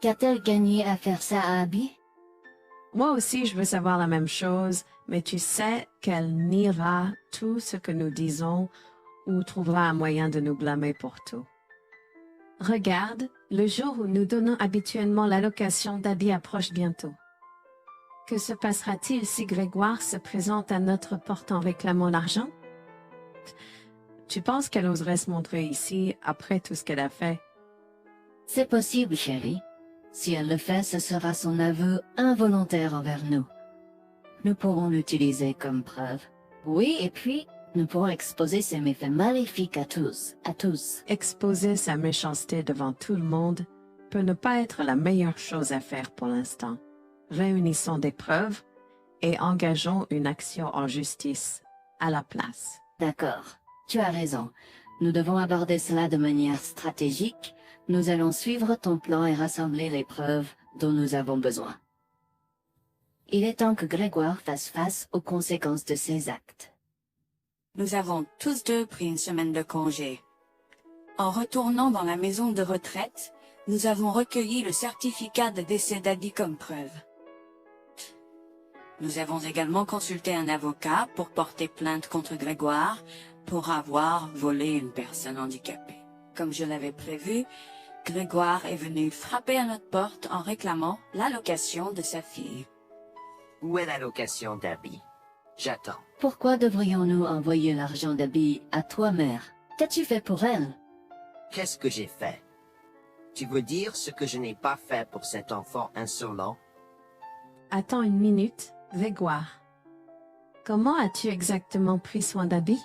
Qu'a-t-elle gagné à faire ça à Abby? Moi aussi, je veux savoir la même chose, mais tu sais qu'elle niera tout ce que nous disons ou trouvera un moyen de nous blâmer pour tout. Regarde, le jour où nous donnons habituellement l'allocation d'Abby approche bientôt. Que se passera-t-il si Grégoire se présente à notre porte en réclamant l'argent? Tu penses qu'elle oserait se montrer ici après tout ce qu'elle a fait? C'est possible, chérie. Si elle le fait, ce sera son aveu involontaire envers nous. Nous pourrons l'utiliser comme preuve. Oui, et puis, nous pourrons exposer ses méfaits maléfiques à tous. Exposer sa méchanceté devant tout le monde peut ne pas être la meilleure chose à faire pour l'instant. Réunissons des preuves et engageons une action en justice à la place. D'accord, tu as raison. Nous devons aborder cela de manière stratégique. Nous allons suivre ton plan et rassembler les preuves dont nous avons besoin. Il est temps que Grégoire fasse face aux conséquences de ses actes. Nous avons tous deux pris une semaine de congé. En retournant dans la maison de retraite, nous avons recueilli le certificat de décès d'Abby comme preuve. Nous avons également consulté un avocat pour porter plainte contre Grégoire pour avoir volé une personne handicapée. Comme je l'avais prévu, Grégoire est venu frapper à notre porte en réclamant l'allocation de sa fille. Où est l'allocation d'Abby? J'attends. Pourquoi devrions-nous envoyer l'argent d'Abby à toi, mère? Qu'as-tu fait pour elle? Qu'est-ce que j'ai fait? Tu veux dire ce que je n'ai pas fait pour cet enfant insolent? Attends une minute, Grégoire. Comment as-tu exactement pris soin d'Abby?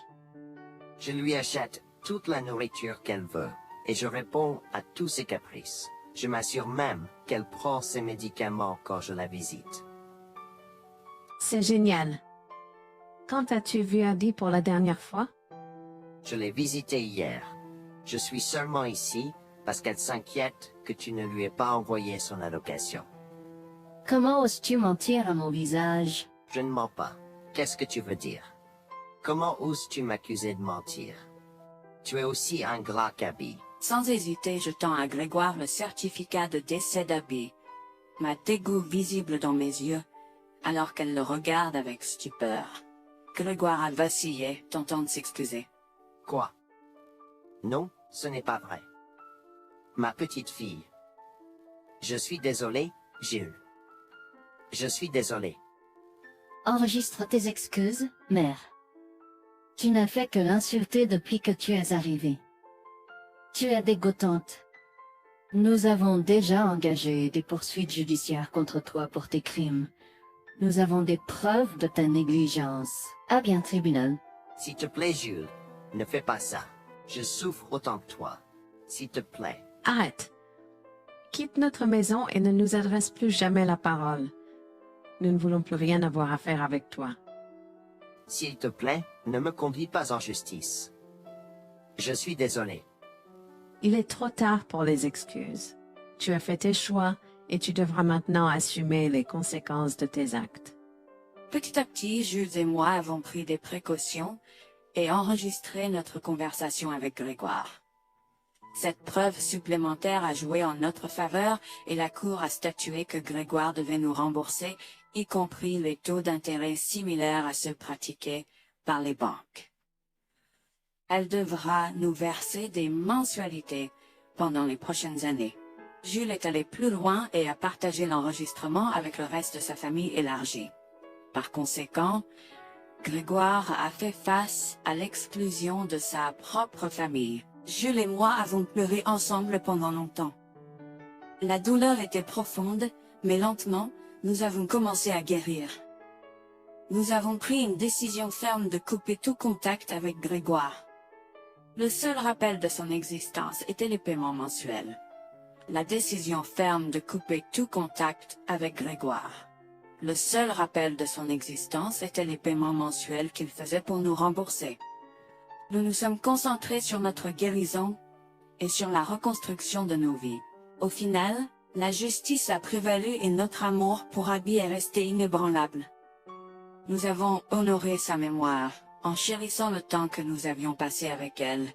Je lui achète toute la nourriture qu'elle veut, et je réponds à tous ses caprices. Je m'assure même qu'elle prend ses médicaments quand je la visite. C'est génial. Quand as-tu vu Abby pour la dernière fois? Je l'ai visitée hier. Je suis seulement ici parce qu'elle s'inquiète que tu ne lui aies pas envoyé son allocation. Comment oses-tu mentir à mon visage? Je ne mens pas. Qu'est-ce que tu veux dire? Comment oses-tu m'accuser de mentir? Tu es aussi ingrat qu'Abby. Sans hésiter, je tends à Grégoire le certificat de décès d'Abby, ma dégoût visible dans mes yeux, alors qu'elle le regarde avec stupeur. Grégoire a vacillé, tentant de s'excuser. Quoi? Non, ce n'est pas vrai. Ma petite fille. Je suis désolé, Jules. Je suis désolé. Enregistre tes excuses, mère. Tu n'as fait que l'insulter depuis que tu es arrivée. Tu es dégoûtante. Nous avons déjà engagé des poursuites judiciaires contre toi pour tes crimes. Nous avons des preuves de ta négligence. À bien, tribunal. S'il te plaît, Jules, ne fais pas ça. Je souffre autant que toi. S'il te plaît. Arrête. Quitte notre maison et ne nous adresse plus jamais la parole. Nous ne voulons plus rien avoir à faire avec toi. S'il te plaît, ne me conduis pas en justice. Je suis désolé. Il est trop tard pour les excuses. Tu as fait tes choix et tu devras maintenant assumer les conséquences de tes actes. Petit à petit, Jules et moi avons pris des précautions et enregistré notre conversation avec Grégoire. Cette preuve supplémentaire a joué en notre faveur et la Cour a statué que Grégoire devait nous rembourser, y compris les taux d'intérêt similaires à ceux pratiqués par les banques. Elle devra nous verser des mensualités pendant les prochaines années. Jules est allé plus loin et a partagé l'enregistrement avec le reste de sa famille élargie. Par conséquent, Grégoire a fait face à l'exclusion de sa propre famille. Jules et moi avons pleuré ensemble pendant longtemps. La douleur était profonde, mais lentement, nous avons commencé à guérir. Nous avons pris une décision ferme de couper tout contact avec Grégoire. Le seul rappel de son existence était les paiements mensuels. La décision ferme de couper tout contact avec Grégoire. Le seul rappel de son existence était les paiements mensuels qu'il faisait pour nous rembourser. Nous nous sommes concentrés sur notre guérison et sur la reconstruction de nos vies. Au final, la justice a prévalu et notre amour pour Abby est resté inébranlable. Nous avons honoré sa mémoire, en chérissant le temps que nous avions passé avec elle,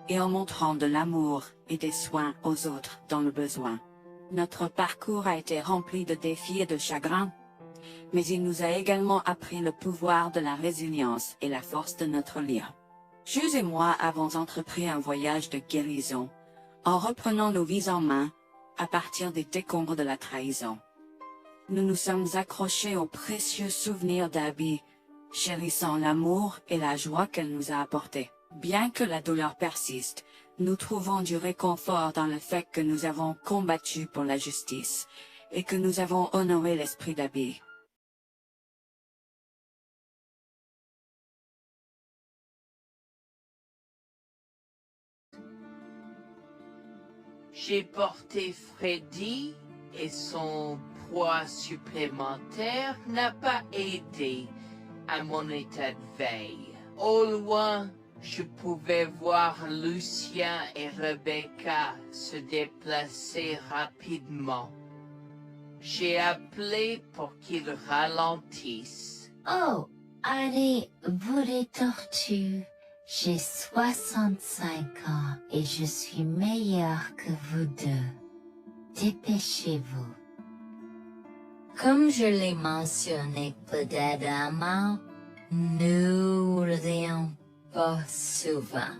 et en montrant de l'amour et des soins aux autres dans le besoin. Notre parcours a été rempli de défis et de chagrins, mais il nous a également appris le pouvoir de la résilience et la force de notre lien. Jules et moi avons entrepris un voyage de guérison, en reprenant nos vies en main, à partir des décombres de la trahison. Nous nous sommes accrochés aux précieux souvenirs d'Abby, chérissant l'amour et la joie qu'elle nous a apportés. Bien que la douleur persiste, nous trouvons du réconfort dans le fait que nous avons combattu pour la justice, et que nous avons honoré l'esprit d'Abby. J'ai porté Freddy et son poids supplémentaire n'a pas aidé à mon état de veille. Au loin, je pouvais voir Lucien et Rebecca se déplacer rapidement. J'ai appelé pour qu'ils ralentissent. Oh, allez, vous les tortues. J'ai 65 ans et je suis meilleur que vous deux. Dépêchez-vous. Comme je l'ai mentionné précédemment, nous rions pas souvent.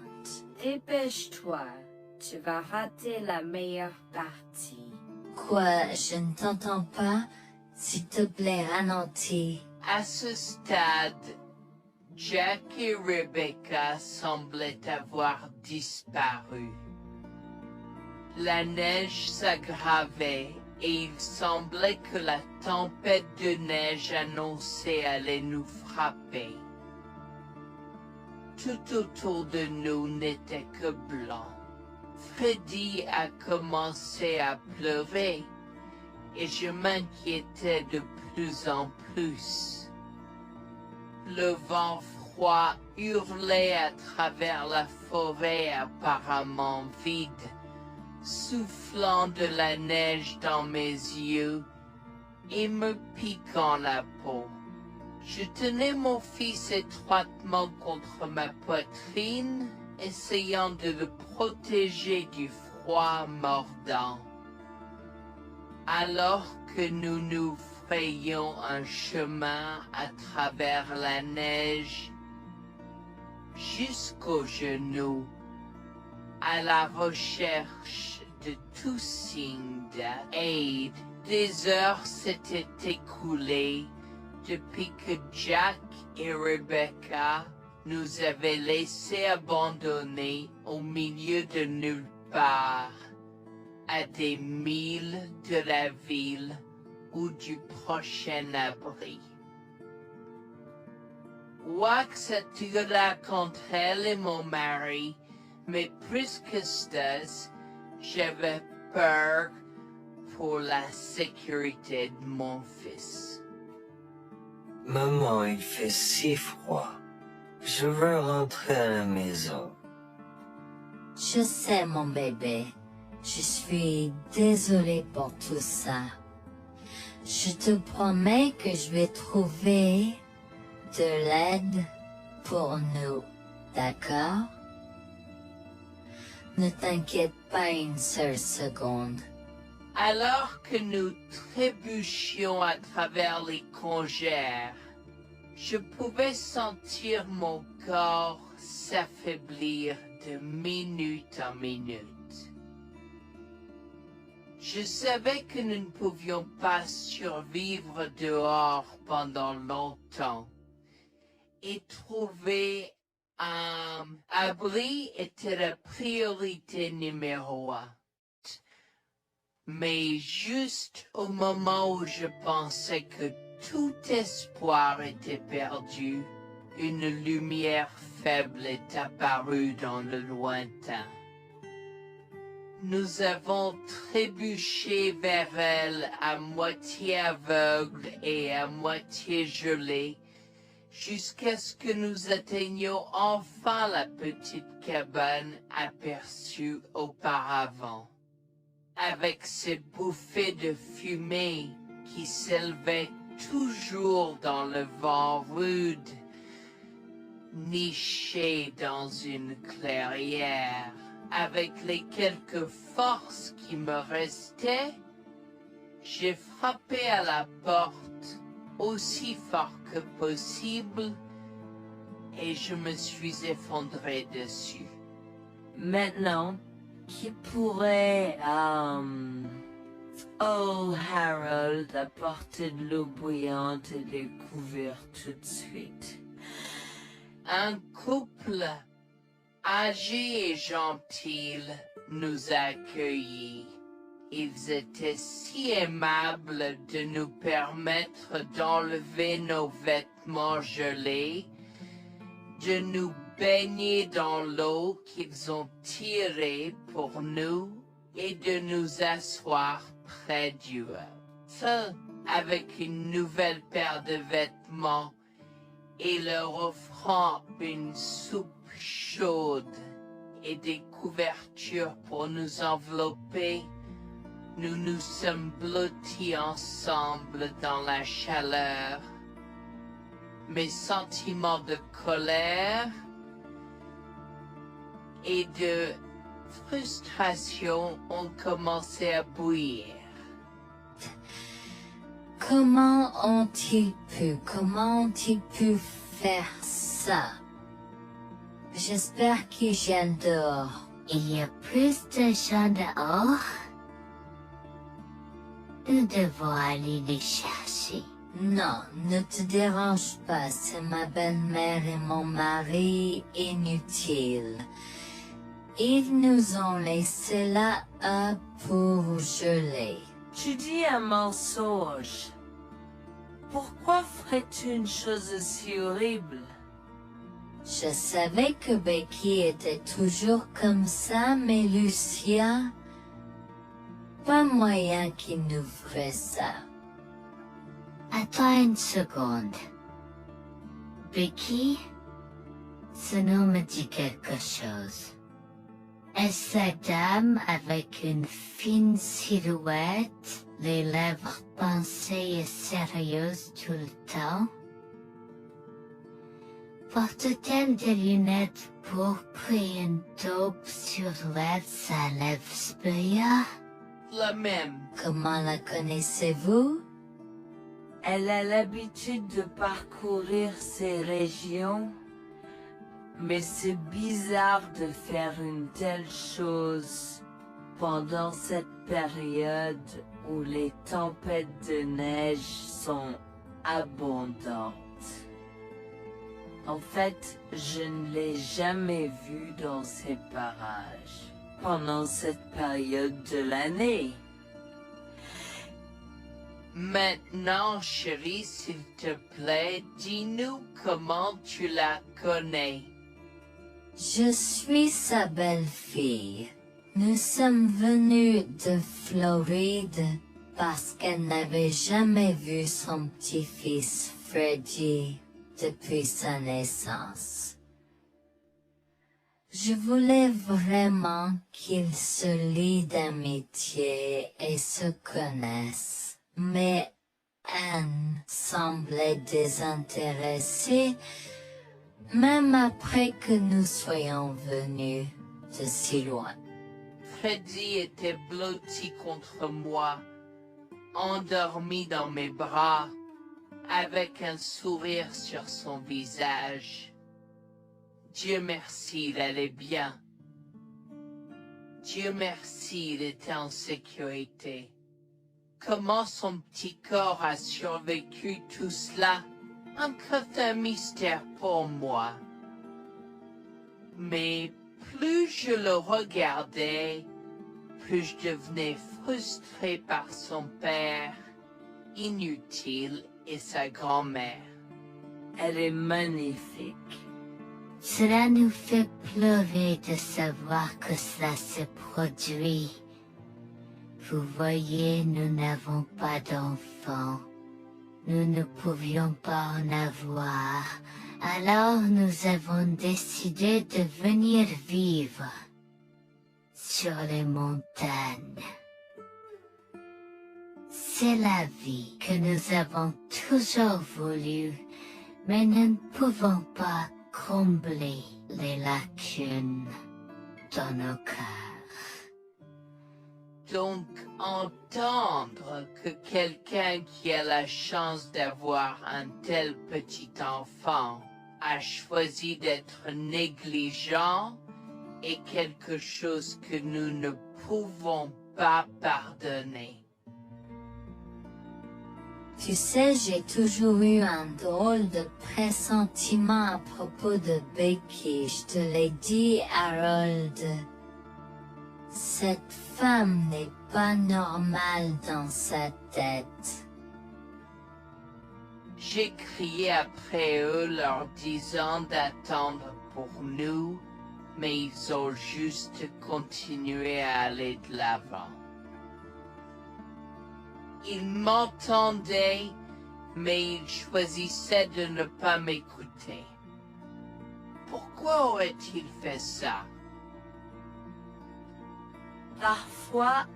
Dépêche-toi, tu vas rater la meilleure partie. Quoi, je ne t'entends pas? S'il te plaît, ralentis. À ce stade, Jack et Rebecca semblaient avoir disparu. La neige s'aggravait et il semblait que la tempête de neige annoncée allait nous frapper. Tout autour de nous n'était que blanc. Freddy a commencé à pleurer et je m'inquiétais de plus en plus. Le vent froid hurlait à travers la forêt apparemment vide, soufflant de la neige dans mes yeux et me piquant la peau. Je tenais mon fils étroitement contre ma poitrine, essayant de le protéger du froid mordant. Alors que nous nous frayions un chemin à travers la neige, jusqu'aux genoux, à la recherche de tout signe d'aide. Des heures s'étaient écoulées depuis que Jack et Rebecca nous avaient laissés abandonnés au milieu de nulle part, à des milles de la ville ou du prochain abri. Wax attira contre elle et mon mari, mais plus que ça, j'avais peur pour la sécurité de mon fils. Maman, il fait si froid. Je veux rentrer à la maison. Je sais, mon bébé. Je suis désolée pour tout ça. Je te promets que je vais trouver de l'aide pour nous, d'accord? Ne t'inquiète pas une seule seconde. Alors que nous trébuchions à travers les congères, je pouvais sentir mon corps s'affaiblir de minute en minute. Je savais que nous ne pouvions pas survivre dehors pendant longtemps, et trouver un abri était la priorité numéro 1. Mais juste au moment où je pensais que tout espoir était perdu, une lumière faible est apparue dans le lointain. Nous avons trébuché vers elle à moitié aveugle et à moitié gelé, jusqu'à ce que nous atteignions enfin la petite cabane aperçue auparavant, avec ses bouffées de fumée qui s'élevaient toujours dans le vent rude, nichée dans une clairière. Avec les quelques forces qui me restaient, j'ai frappé à la porte aussi fort que possible et je me suis effondré dessus. Maintenant, qui pourrait, oh Harold, apporter de l'eau bouillante et des couverts tout de suite? Un couple âgé et gentil nous a accueillis. Ils étaient si aimables de nous permettre d'enlever nos vêtements gelés, de nous baigner dans l'eau qu'ils ont tirée pour nous et de nous asseoir près du feu avec une nouvelle paire de vêtements et leur offrant une soupe chaude et des couvertures pour nous envelopper. Nous nous sommes blottis ensemble dans la chaleur. Mes sentiments de colère et de frustration ont commencé à bouillir. Comment ont-ils pu faire ça? J'espère qu'ils viennent dehors. Il y a plus de gens dehors. Nous devons aller les chercher. Non, ne te dérange pas, c'est ma belle-mère et mon mari inutiles. Ils nous ont laissés là pour geler. Tu dis un mensonge. Pourquoi ferais-tu une chose aussi horrible? Je savais que Becky était toujours comme ça, mais Lucia, pas moyen qu'il nous ferait ça. Attends une seconde. Becky, ce nom me dit quelque chose. Est-ce cette dame avec une fine silhouette, les lèvres pincées et sérieuses tout le temps? Porte-t-elle des lunettes pourpres et une taupe sur l'aide sa lèvre spéa? La même. Comment la connaissez-vous? Elle a l'habitude de parcourir ces régions, mais c'est bizarre de faire une telle chose pendant cette période où les tempêtes de neige sont abondantes. En fait, je ne l'ai jamais vue dans ces parages pendant cette période de l'année. Maintenant, chérie, s'il te plaît, dis-nous comment tu la connais. Je suis sa belle-fille. Nous sommes venus de Floride parce qu'elle n'avait jamais vu son petit-fils Freddy depuis sa naissance. Je voulais vraiment qu'ils se lient d'amitié et se connaissent, mais Anne semblait désintéressée, même après que nous soyons venus de si loin. Freddy était blotti contre moi, endormi dans mes bras, avec un sourire sur son visage. Dieu merci, il allait bien. Dieu merci, il était en sécurité. Comment son petit corps a survécu tout cela? Encore un mystère pour moi. Mais plus je le regardais, plus je devenais frustré par son père, inutile, et sa grand-mère. Elle est magnifique. Cela nous fait pleurer de savoir que cela se produit. Vous voyez, nous n'avons pas d'enfants. Nous ne pouvions pas en avoir. Alors nous avons décidé de venir vivre sur les montagnes. C'est la vie que nous avons toujours voulu, mais nous ne pouvons pas combler les lacunes dans nos cœurs. Donc, entendre que quelqu'un qui a la chance d'avoir un tel petit enfant a choisi d'être négligent est quelque chose que nous ne pouvons pas pardonner. Tu sais, j'ai toujours eu un drôle de pressentiment à propos de Becky, je te l'ai dit, Harold. Cette femme n'est pas normale dans sa tête. J'ai crié après eux leur disant d'attendre pour nous, mais ils ont juste continué à aller de l'avant. Ils m'entendaient, mais ils choisissaient de ne pas m'écouter. Pourquoi aurait-il fait ça? Parfois,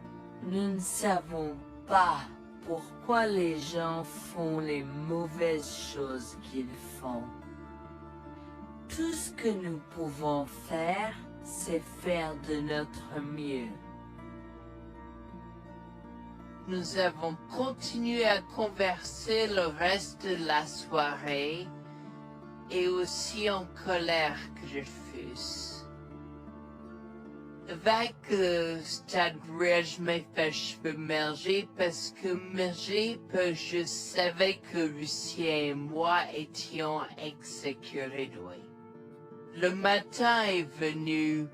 nous ne savons pas pourquoi les gens font les mauvaises choses qu'ils font. Tout ce que nous pouvons faire, c'est faire de notre mieux. Nous avons continué à converser le reste de la soirée, et aussi en colère que je fusse. Avec le stade où je m'ai fait cheveux merger parce que je savais que Lucien et moi étions exécutés de lui. Le matin est venu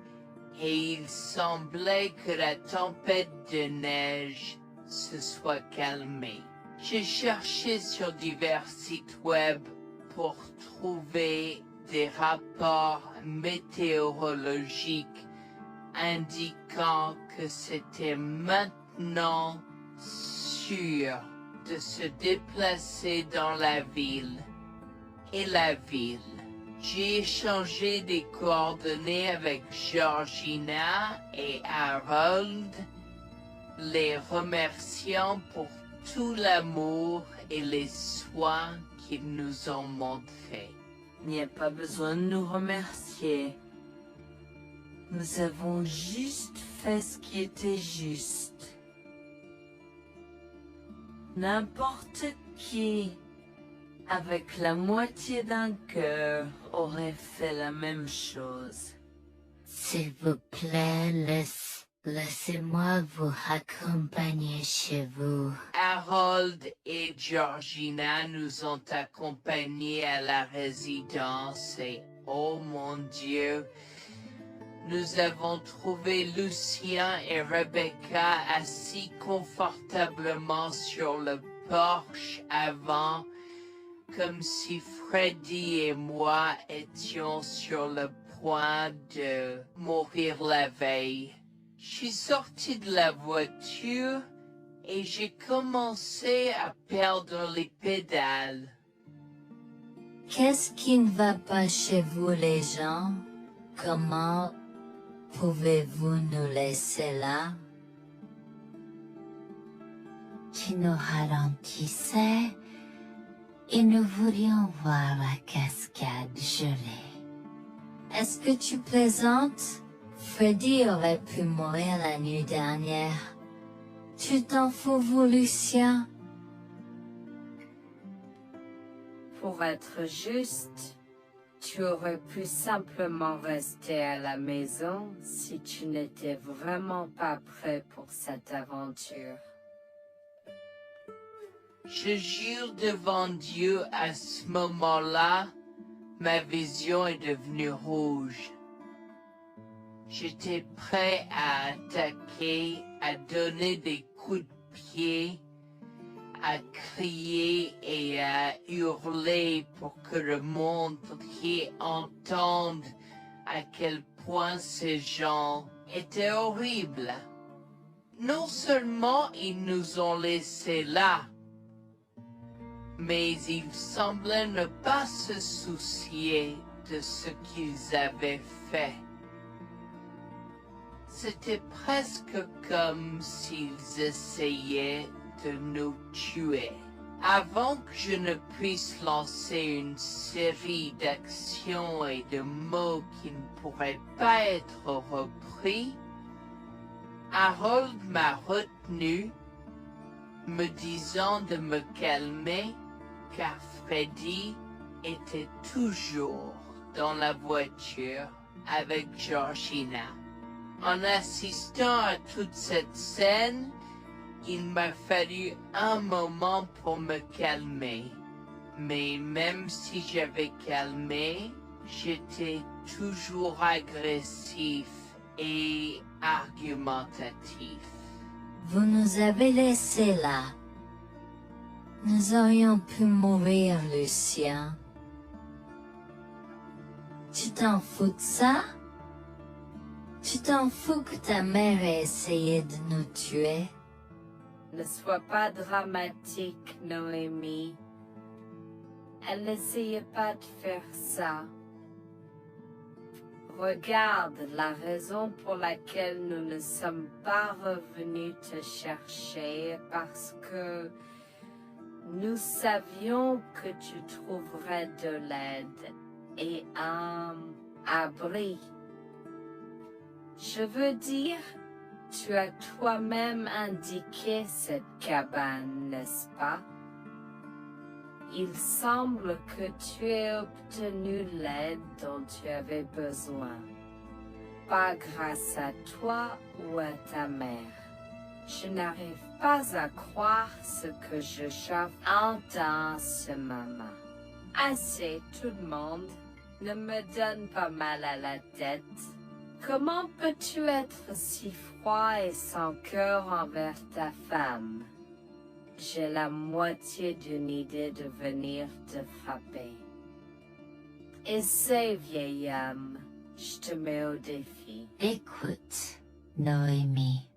et il semblait que la tempête de neige se soit calmée. J'ai cherché sur divers sites web pour trouver des rapports météorologiques indiquant que c'était maintenant sûr de se déplacer dans la ville. Et la ville. J'ai échangé des coordonnées avec Georgina et Harold, les remerciant pour tout l'amour et les soins qu'ils nous ont montrés. Il n'y a pas besoin de nous remercier. Nous avons juste fait ce qui était juste. N'importe qui, avec la moitié d'un cœur, aurait fait la même chose. S'il vous plaît, laissez-moi vous accompagner chez vous. Harold et Georgina nous ont accompagnés à la résidence et, oh mon Dieu, nous avons trouvé Lucien et Rebecca assis confortablement sur le porche avant, comme si Freddy et moi étions sur le point de mourir la veille. Je suis sorti de la voiture et j'ai commencé à perdre les pédales. Qu'est-ce qui ne va pas chez vous, les gens? Comment pouvez-vous nous laisser là? Tu nous ralentissais et nous voulions voir la cascade gelée. Est-ce que tu plaisantes? Freddy aurait pu mourir la nuit dernière. Tu t'en fous, vous, Lucien? Pour être juste, tu aurais pu simplement rester à la maison si tu n'étais vraiment pas prêt pour cette aventure. Je jure devant Dieu, à ce moment-là, ma vision est devenue rouge. J'étais prêt à attaquer, à donner des coups de pied, à crier et à hurler pour que le monde entier entende à quel point ces gens étaient horribles. Non seulement ils nous ont laissés là, mais ils semblaient ne pas se soucier de ce qu'ils avaient fait. C'était presque comme s'ils essayaient de nous tuer. Avant que je ne puisse lancer une série d'actions et de mots qui ne pourraient pas être repris, Harold m'a retenu, me disant de me calmer, car Freddy était toujours dans la voiture avec Georgina. En assistant à toute cette scène, il m'a fallu un moment pour me calmer. Mais même si j'avais calmé, j'étais toujours agressif et argumentatif. Vous nous avez laissés là. Nous aurions pu mourir, Lucien. Tu t'en fous de ça? Tu t'en fous que ta mère ait essayé de nous tuer? Ne sois pas dramatique, Noémie. Elle n'essayait pas de faire ça. Regarde, la raison pour laquelle nous ne sommes pas revenus te chercher, parce que nous savions que tu trouverais de l'aide et un abri. Je veux dire, tu as toi-même indiqué cette cabane, n'est-ce pas? Il semble que tu aies obtenu l'aide dont tu avais besoin. Pas grâce à toi ou à ta mère. Je n'arrive pas à croire ce que j'entends en ce moment. Assez, tout le monde. Ne me donne pas mal à la tête. Comment peux-tu être si froid et sans cœur envers ta femme? J'ai la moitié d'une idée de venir te frapper. Essaie, vieil homme. Je te mets au défi. Écoute, Noémie.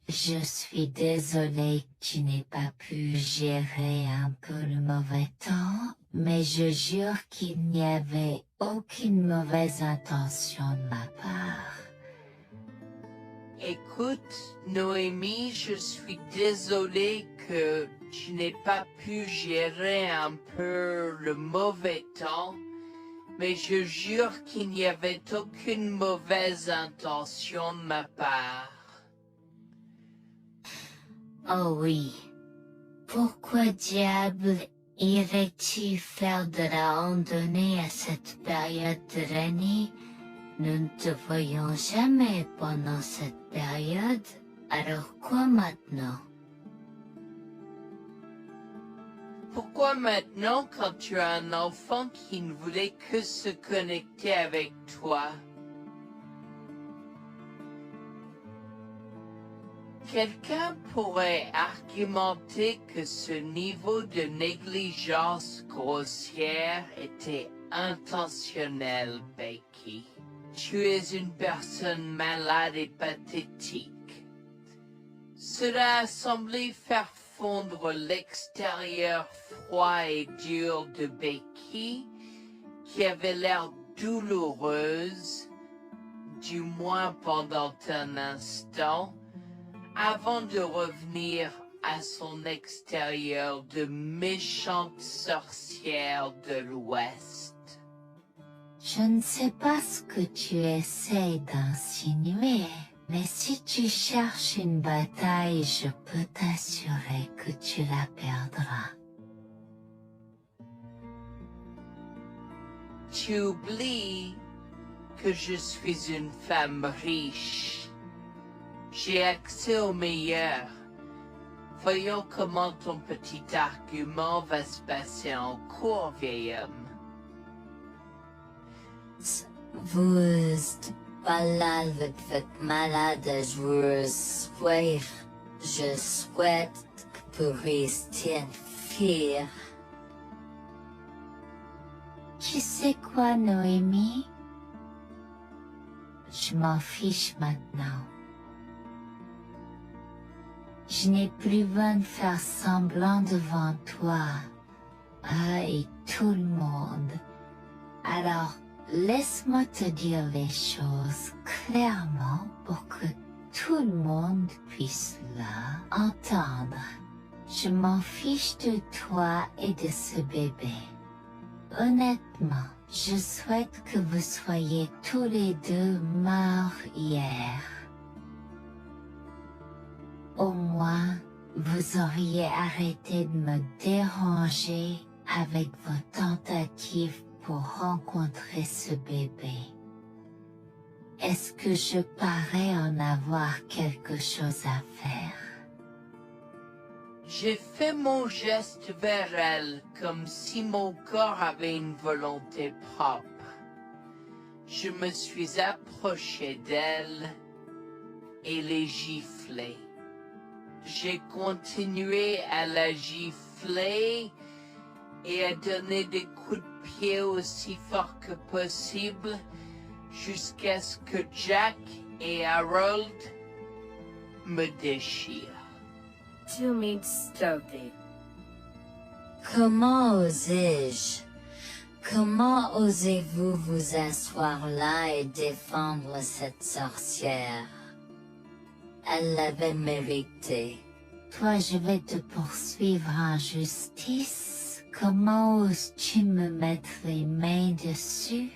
Je suis désolée que tu n'aies pas pu gérer un peu le mauvais temps, mais je jure qu'il n'y avait aucune mauvaise intention de ma part. Écoute, Noémie, je suis désolé que tu n'aies pas pu gérer un peu le mauvais temps, mais je jure qu'il n'y avait aucune mauvaise intention de ma part. Oh oui. Pourquoi diable irais-tu faire de la randonnée à cette période de l'année? Nous ne te voyons jamais pendant cette période, alors quoi maintenant? Pourquoi maintenant quand tu as un enfant qui ne voulait que se connecter avec toi? Quelqu'un pourrait argumenter que ce niveau de négligence grossière était intentionnel, Becky. Tu es une personne malade et pathétique. Cela a semblé faire fondre l'extérieur froid et dur de Becky, qui avait l'air douloureuse, du moins pendant un instant, avant de revenir à son extérieur de méchante sorcière de l'Ouest. Je ne sais pas ce que tu essaies d'insinuer, mais si tu cherches une bataille, je peux t'assurer que tu la perdras. Tu oublies que je suis une femme riche. J'ai accès au meilleur. Voyons comment ton petit argument va se passer en cours, vieil homme. Vous êtes pas là avec votre malade à jouer soir. Je souhaite que vous restiez fiers. Tu sais quoi, Noémie? Je m'en fiche maintenant. Je n'ai plus besoin de faire semblant devant toi. Et tout le monde. Alors, laisse-moi te dire les choses clairement pour que tout le monde puisse entendre. Je m'en fiche de toi et de ce bébé. Honnêtement, je souhaite que vous soyez tous les deux morts hier. Au moins, vous auriez arrêté de me déranger avec vos tentatives pour rencontrer ce bébé. Est-ce que je parais en avoir quelque chose à faire? J'ai fait mon geste vers elle comme si mon corps avait une volonté propre. Je me suis approché d'elle et l'ai giflée. J'ai continué à la gifler et à donner des coups de pied aussi forts que possible jusqu'à ce que Jack et Harold me déchirent. Tu m'insultes. Comment osais-je? Comment osez-vous vous asseoir là et défendre cette sorcière? Elle l'avait mérité. Toi, je vais te poursuivre en justice. Comment oses-tu me mettre les mains dessus?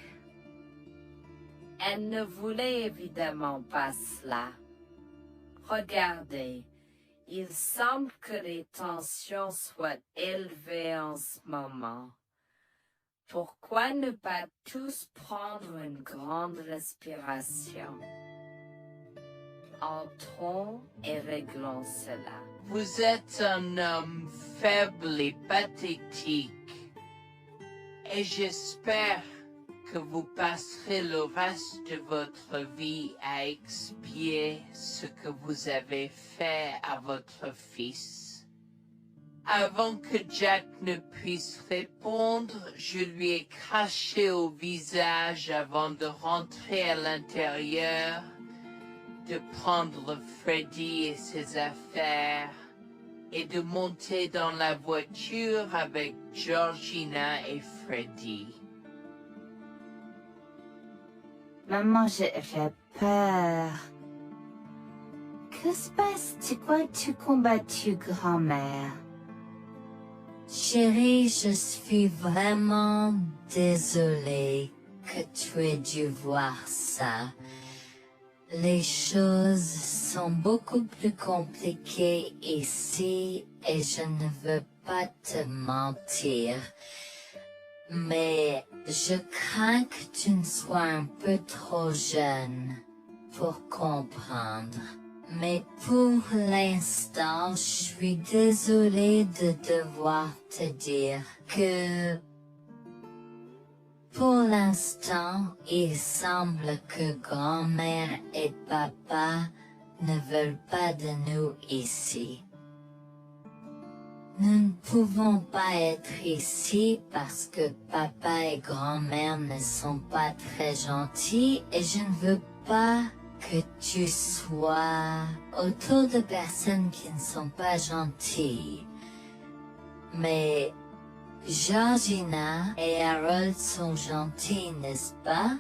Elle ne voulait évidemment pas cela. Regardez, il semble que les tensions soient élevées en ce moment. Pourquoi ne pas tous prendre une grande respiration? Entrons et réglons cela. Vous êtes un homme faible et pathétique, et j'espère que vous passerez le reste de votre vie à expier ce que vous avez fait à votre fils. Avant que Jack ne puisse répondre, je lui ai craché au visage avant de rentrer à l'intérieur, de prendre Freddy et ses affaires, et de monter dans la voiture avec Georgina et Freddy. Maman, j'ai peur. Que se passe-t-il? Pourquoi tu combattu, grand-mère? Chérie, je suis vraiment désolée que tu aies dû voir ça. Les choses sont beaucoup plus compliquées ici et je ne veux pas te mentir. Mais je crains que tu ne sois un peu trop jeune pour comprendre. Mais pour l'instant, je suis désolée de devoir te dire que pour l'instant, il semble que grand-mère et papa ne veulent pas de nous ici. Nous ne pouvons pas être ici parce que papa et grand-mère ne sont pas très gentils et je ne veux pas que tu sois autour de personnes qui ne sont pas gentilles. Mais Georgina et Harold sont gentils, n'est-ce pas?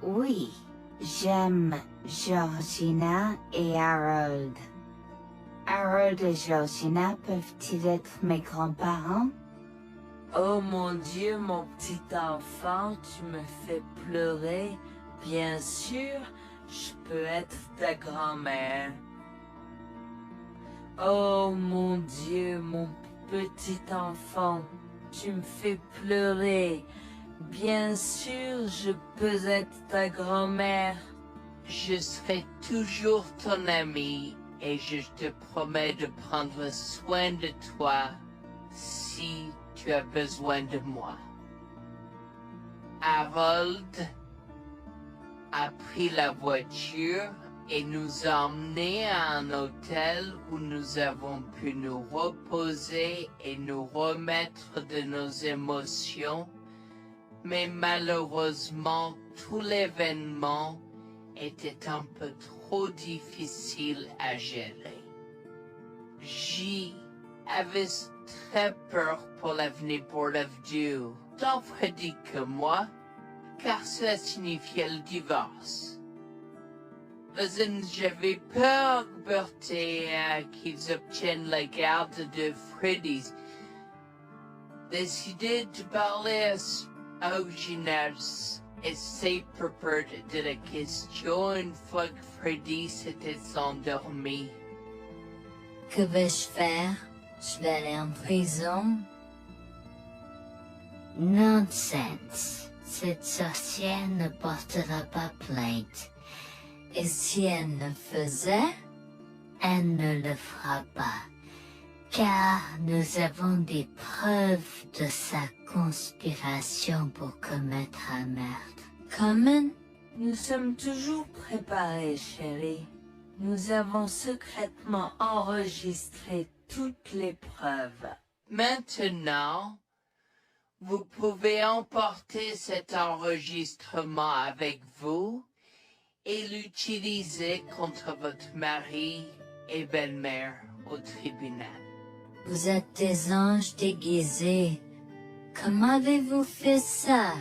Oui, j'aime Georgina et Harold. Harold et Georgina peuvent-ils être mes grands-parents? Oh mon Dieu, mon petit enfant, tu me fais pleurer. Bien sûr, je peux être ta grand-mère. Oh mon Dieu, mon petit enfant, tu me fais pleurer. Bien sûr, je peux être ta grand-mère. Je serai toujours ton ami et je te promets de prendre soin de toi si tu as besoin de moi. Harold a pris la voiture et nous a emmenés à un hôtel où nous avons pu nous reposer et nous remettre de nos émotions, mais malheureusement tout l'événement était un peu trop difficile à gérer. J'y avais très peur pour l'avenir pour Dieu, tant Freddy que moi, car cela signifiait le divorce. J'avais peur, Bertie, qu'ils obtiennent la garde de Freddy. Décidé de parler au gymnase et s'est préparé de la question une fois que Freddy s'était endormi. Que vais-je faire? Je vais aller en prison? Nonsense. Cette sorcière ne portera pas plainte. Et si elle le faisait? Elle ne le fera pas, car nous avons des preuves de sa conspiration pour commettre un meurtre. Comment? Nous sommes toujours préparés, chérie. Nous avons secrètement enregistré toutes les preuves. Maintenant, vous pouvez emporter cet enregistrement avec vous et l'utiliser contre votre mari et belle-mère au tribunal. Vous êtes des anges déguisés. Comment avez-vous fait ça?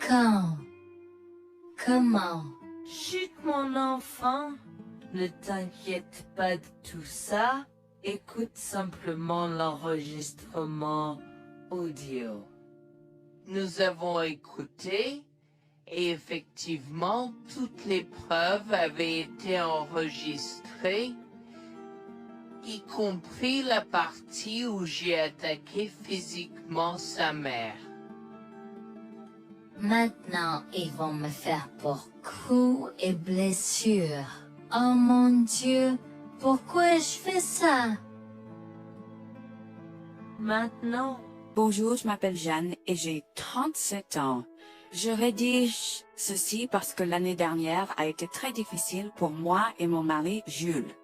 Quand? Comment? Chut, mon enfant, ne t'inquiète pas de tout ça. Écoute simplement l'enregistrement audio. Nous avons écouté et effectivement toutes les preuves avaient été enregistrées, y compris la partie où j'ai attaqué physiquement sa mère. Maintenant, ils vont me faire pour coups et blessures. Oh mon Dieu, pourquoi je fais ça? Maintenant. Bonjour, je m'appelle Jeanne et j'ai 37 ans. Je rédige ceci parce que l'année dernière a été très difficile pour moi et mon mari Jules.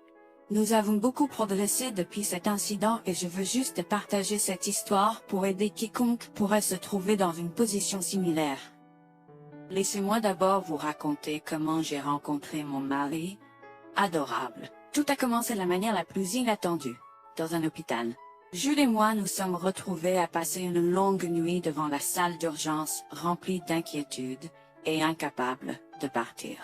Nous avons beaucoup progressé depuis cet incident et je veux juste partager cette histoire pour aider quiconque pourrait se trouver dans une position similaire. Laissez-moi d'abord vous raconter comment j'ai rencontré mon mari, adorable. Tout a commencé de la manière la plus inattendue, dans un hôpital. Jules et moi nous sommes retrouvés à passer une longue nuit devant la salle d'urgence remplie d'inquiétude et incapables de partir.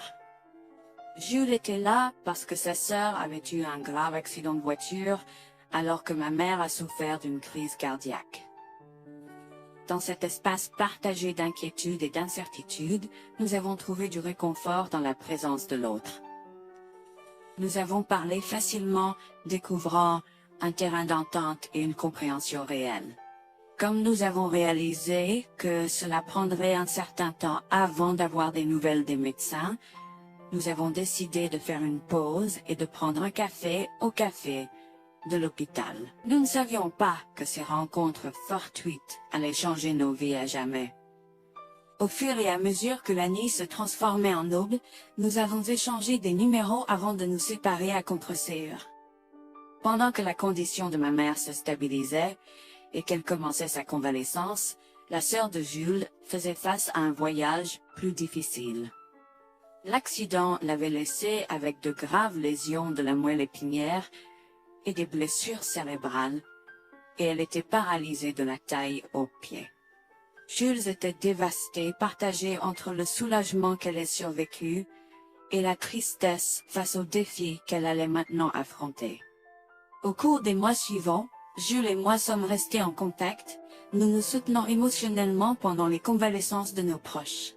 Jules était là parce que sa sœur avait eu un grave accident de voiture alors que ma mère a souffert d'une crise cardiaque. Dans cet espace partagé d'inquiétude et d'incertitude, nous avons trouvé du réconfort dans la présence de l'autre. Nous avons parlé facilement, découvrant un terrain d'entente et une compréhension réelle. Comme nous avons réalisé que cela prendrait un certain temps avant d'avoir des nouvelles des médecins, nous avons décidé de faire une pause et de prendre un café au café de l'hôpital. Nous ne savions pas que ces rencontres fortuites allaient changer nos vies à jamais. Au fur et à mesure que la nuit se transformait en aube, nous avons échangé des numéros avant de nous séparer à contre-séance. Pendant que la condition de ma mère se stabilisait et qu'elle commençait sa convalescence, la sœur de Jules faisait face à un voyage plus difficile. L'accident l'avait laissée avec de graves lésions de la moelle épinière et des blessures cérébrales, et elle était paralysée de la taille aux pieds. Jules était dévastée, partagée entre le soulagement qu'elle ait survécu et la tristesse face aux défis qu'elle allait maintenant affronter. Au cours des mois suivants, Jules et moi sommes restés en contact, nous nous soutenons émotionnellement pendant les convalescences de nos proches.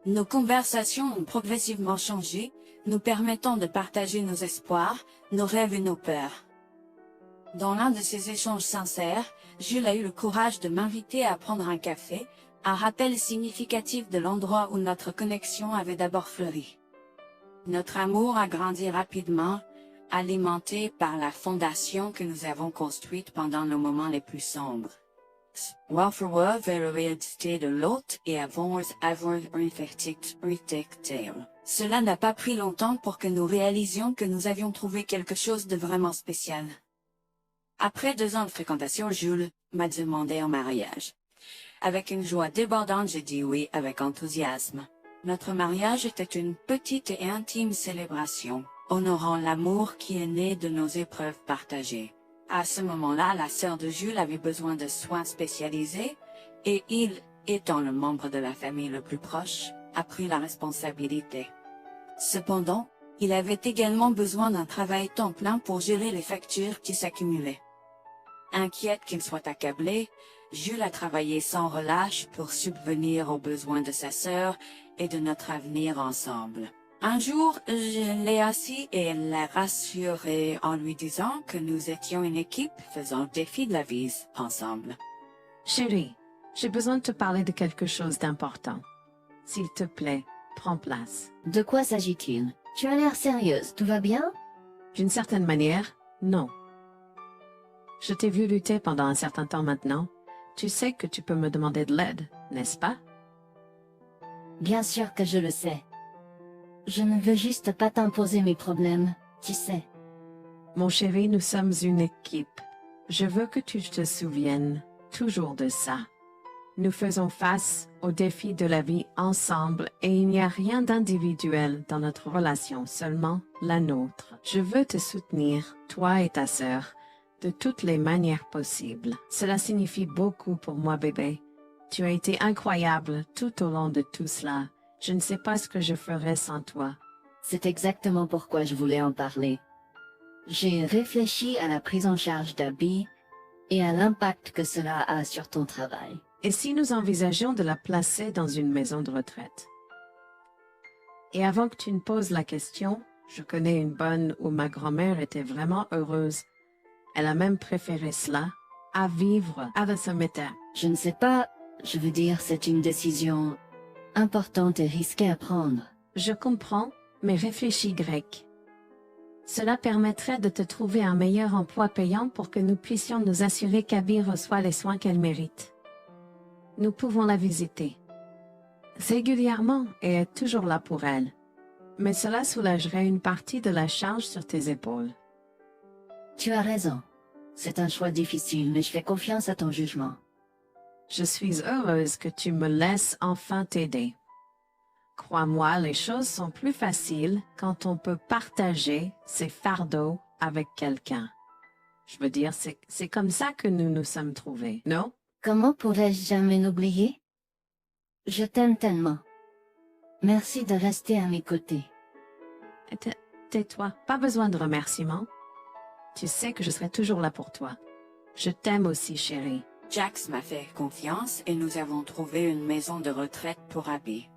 Nos conversations ont progressivement changé, nous permettant de partager nos espoirs, nos rêves et nos peurs. Dans l'un de ces échanges sincères, Jules a eu le courage de m'inviter à prendre un café, un rappel significatif de l'endroit où notre connexion avait d'abord fleuri. Notre amour a grandi rapidement, alimenté par la fondation que nous avons construite pendant nos moments les plus sombres. Welfare vers la réalité de l'autre et avons avoir un Cela n'a pas pris longtemps pour que nous réalisions que nous avions trouvé quelque chose de vraiment spécial. Après 2 ans de fréquentation, Jules m'a demandé en mariage. Avec une joie débordante, j'ai dit oui avec enthousiasme. Notre mariage était une petite et intime célébration, honorant l'amour qui est né de nos épreuves partagées. À ce moment-là, la sœur de Jules avait besoin de soins spécialisés, et il, étant le membre de la famille le plus proche, a pris la responsabilité. Cependant, il avait également besoin d'un travail temps plein pour gérer les factures qui s'accumulaient. Inquiète qu'il soit accablé, Jules a travaillé sans relâche pour subvenir aux besoins de sa sœur et de notre avenir ensemble. Un jour, je l'ai assis et l'ai rassuré en lui disant que nous étions une équipe faisant le défi de la vie ensemble. Chérie, j'ai besoin de te parler de quelque chose d'important. S'il te plaît, prends place. De quoi s'agit-il? Tu as l'air sérieuse, tout va bien? D'une certaine manière, non. Je t'ai vu lutter pendant un certain temps maintenant. Tu sais que tu peux me demander de l'aide, n'est-ce pas? Bien sûr que je le sais. Je ne veux juste pas t'imposer mes problèmes, tu sais. Mon chéri, nous sommes une équipe. Je veux que tu te souviennes toujours de ça. Nous faisons face aux défis de la vie ensemble et il n'y a rien d'individuel dans notre relation, seulement la nôtre. Je veux te soutenir, toi et ta sœur, de toutes les manières possibles. Cela signifie beaucoup pour moi, bébé. Tu as été incroyable tout au long de tout cela. Je ne sais pas ce que je ferais sans toi. C'est exactement pourquoi je voulais en parler. J'ai réfléchi à la prise en charge d'Abby et à l'impact que cela a sur ton travail. Et si nous envisageons de la placer dans une maison de retraite? Et avant que tu ne poses la question, je connais une bonne où ma grand-mère était vraiment heureuse. Elle a même préféré cela à vivre à la cimetière. Je ne sais pas, je veux dire, c'est une décision importante et risquée à prendre. Je comprends, mais réfléchis, Greg. Cela permettrait de te trouver un meilleur emploi payant pour que nous puissions nous assurer qu'Abby reçoit les soins qu'elle mérite. Nous pouvons la visiter régulièrement et être toujours là pour elle. Mais cela soulagerait une partie de la charge sur tes épaules. Tu as raison. C'est un choix difficile, mais je fais confiance à ton jugement. Je suis heureuse que tu me laisses enfin t'aider. Crois-moi, les choses sont plus faciles quand on peut partager ses fardeaux avec quelqu'un. Je veux dire, c'est comme ça que nous nous sommes trouvés, non? Comment pourrais-je jamais l'oublier? Je t'aime tellement. Merci de rester à mes côtés. Tais-toi, pas besoin de remerciements. Tu sais que je serai toujours là pour toi. Je t'aime aussi, chérie. Jax m'a fait confiance et nous avons trouvé une maison de retraite pour Abby.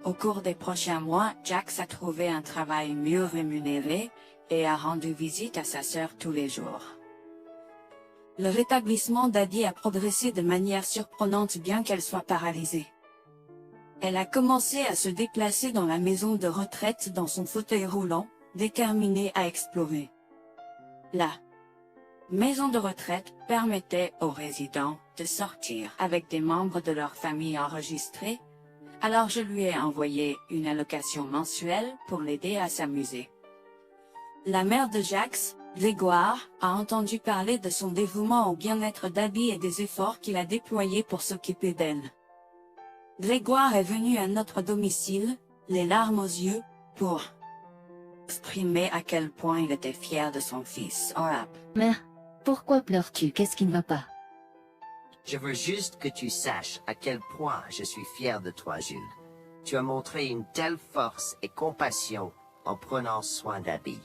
Au cours des prochains mois, Jax a trouvé un travail mieux rémunéré et a rendu visite à sa sœur tous les jours. Le rétablissement d'Abby a progressé de manière surprenante bien qu'elle soit paralysée. Elle a commencé à se déplacer dans la maison de retraite dans son fauteuil roulant, déterminée à explorer. La maison de retraite permettait aux résidents de sortir avec des membres de leur famille enregistrés, alors je lui ai envoyé une allocation mensuelle pour l'aider à s'amuser. La mère de Jax, Grégoire, a entendu parler de son dévouement au bien-être d'Abby et des efforts qu'il a déployés pour s'occuper d'elle. Grégoire est venu à notre domicile, les larmes aux yeux, pour exprimer à quel point il était fier de son fils. Mais, Pourquoi pleures-tu? Qu'est-ce qui ne va pas? Je veux juste que tu saches à quel point je suis fier de toi, Jules. Tu as montré une telle force et compassion en prenant soin d'Abby.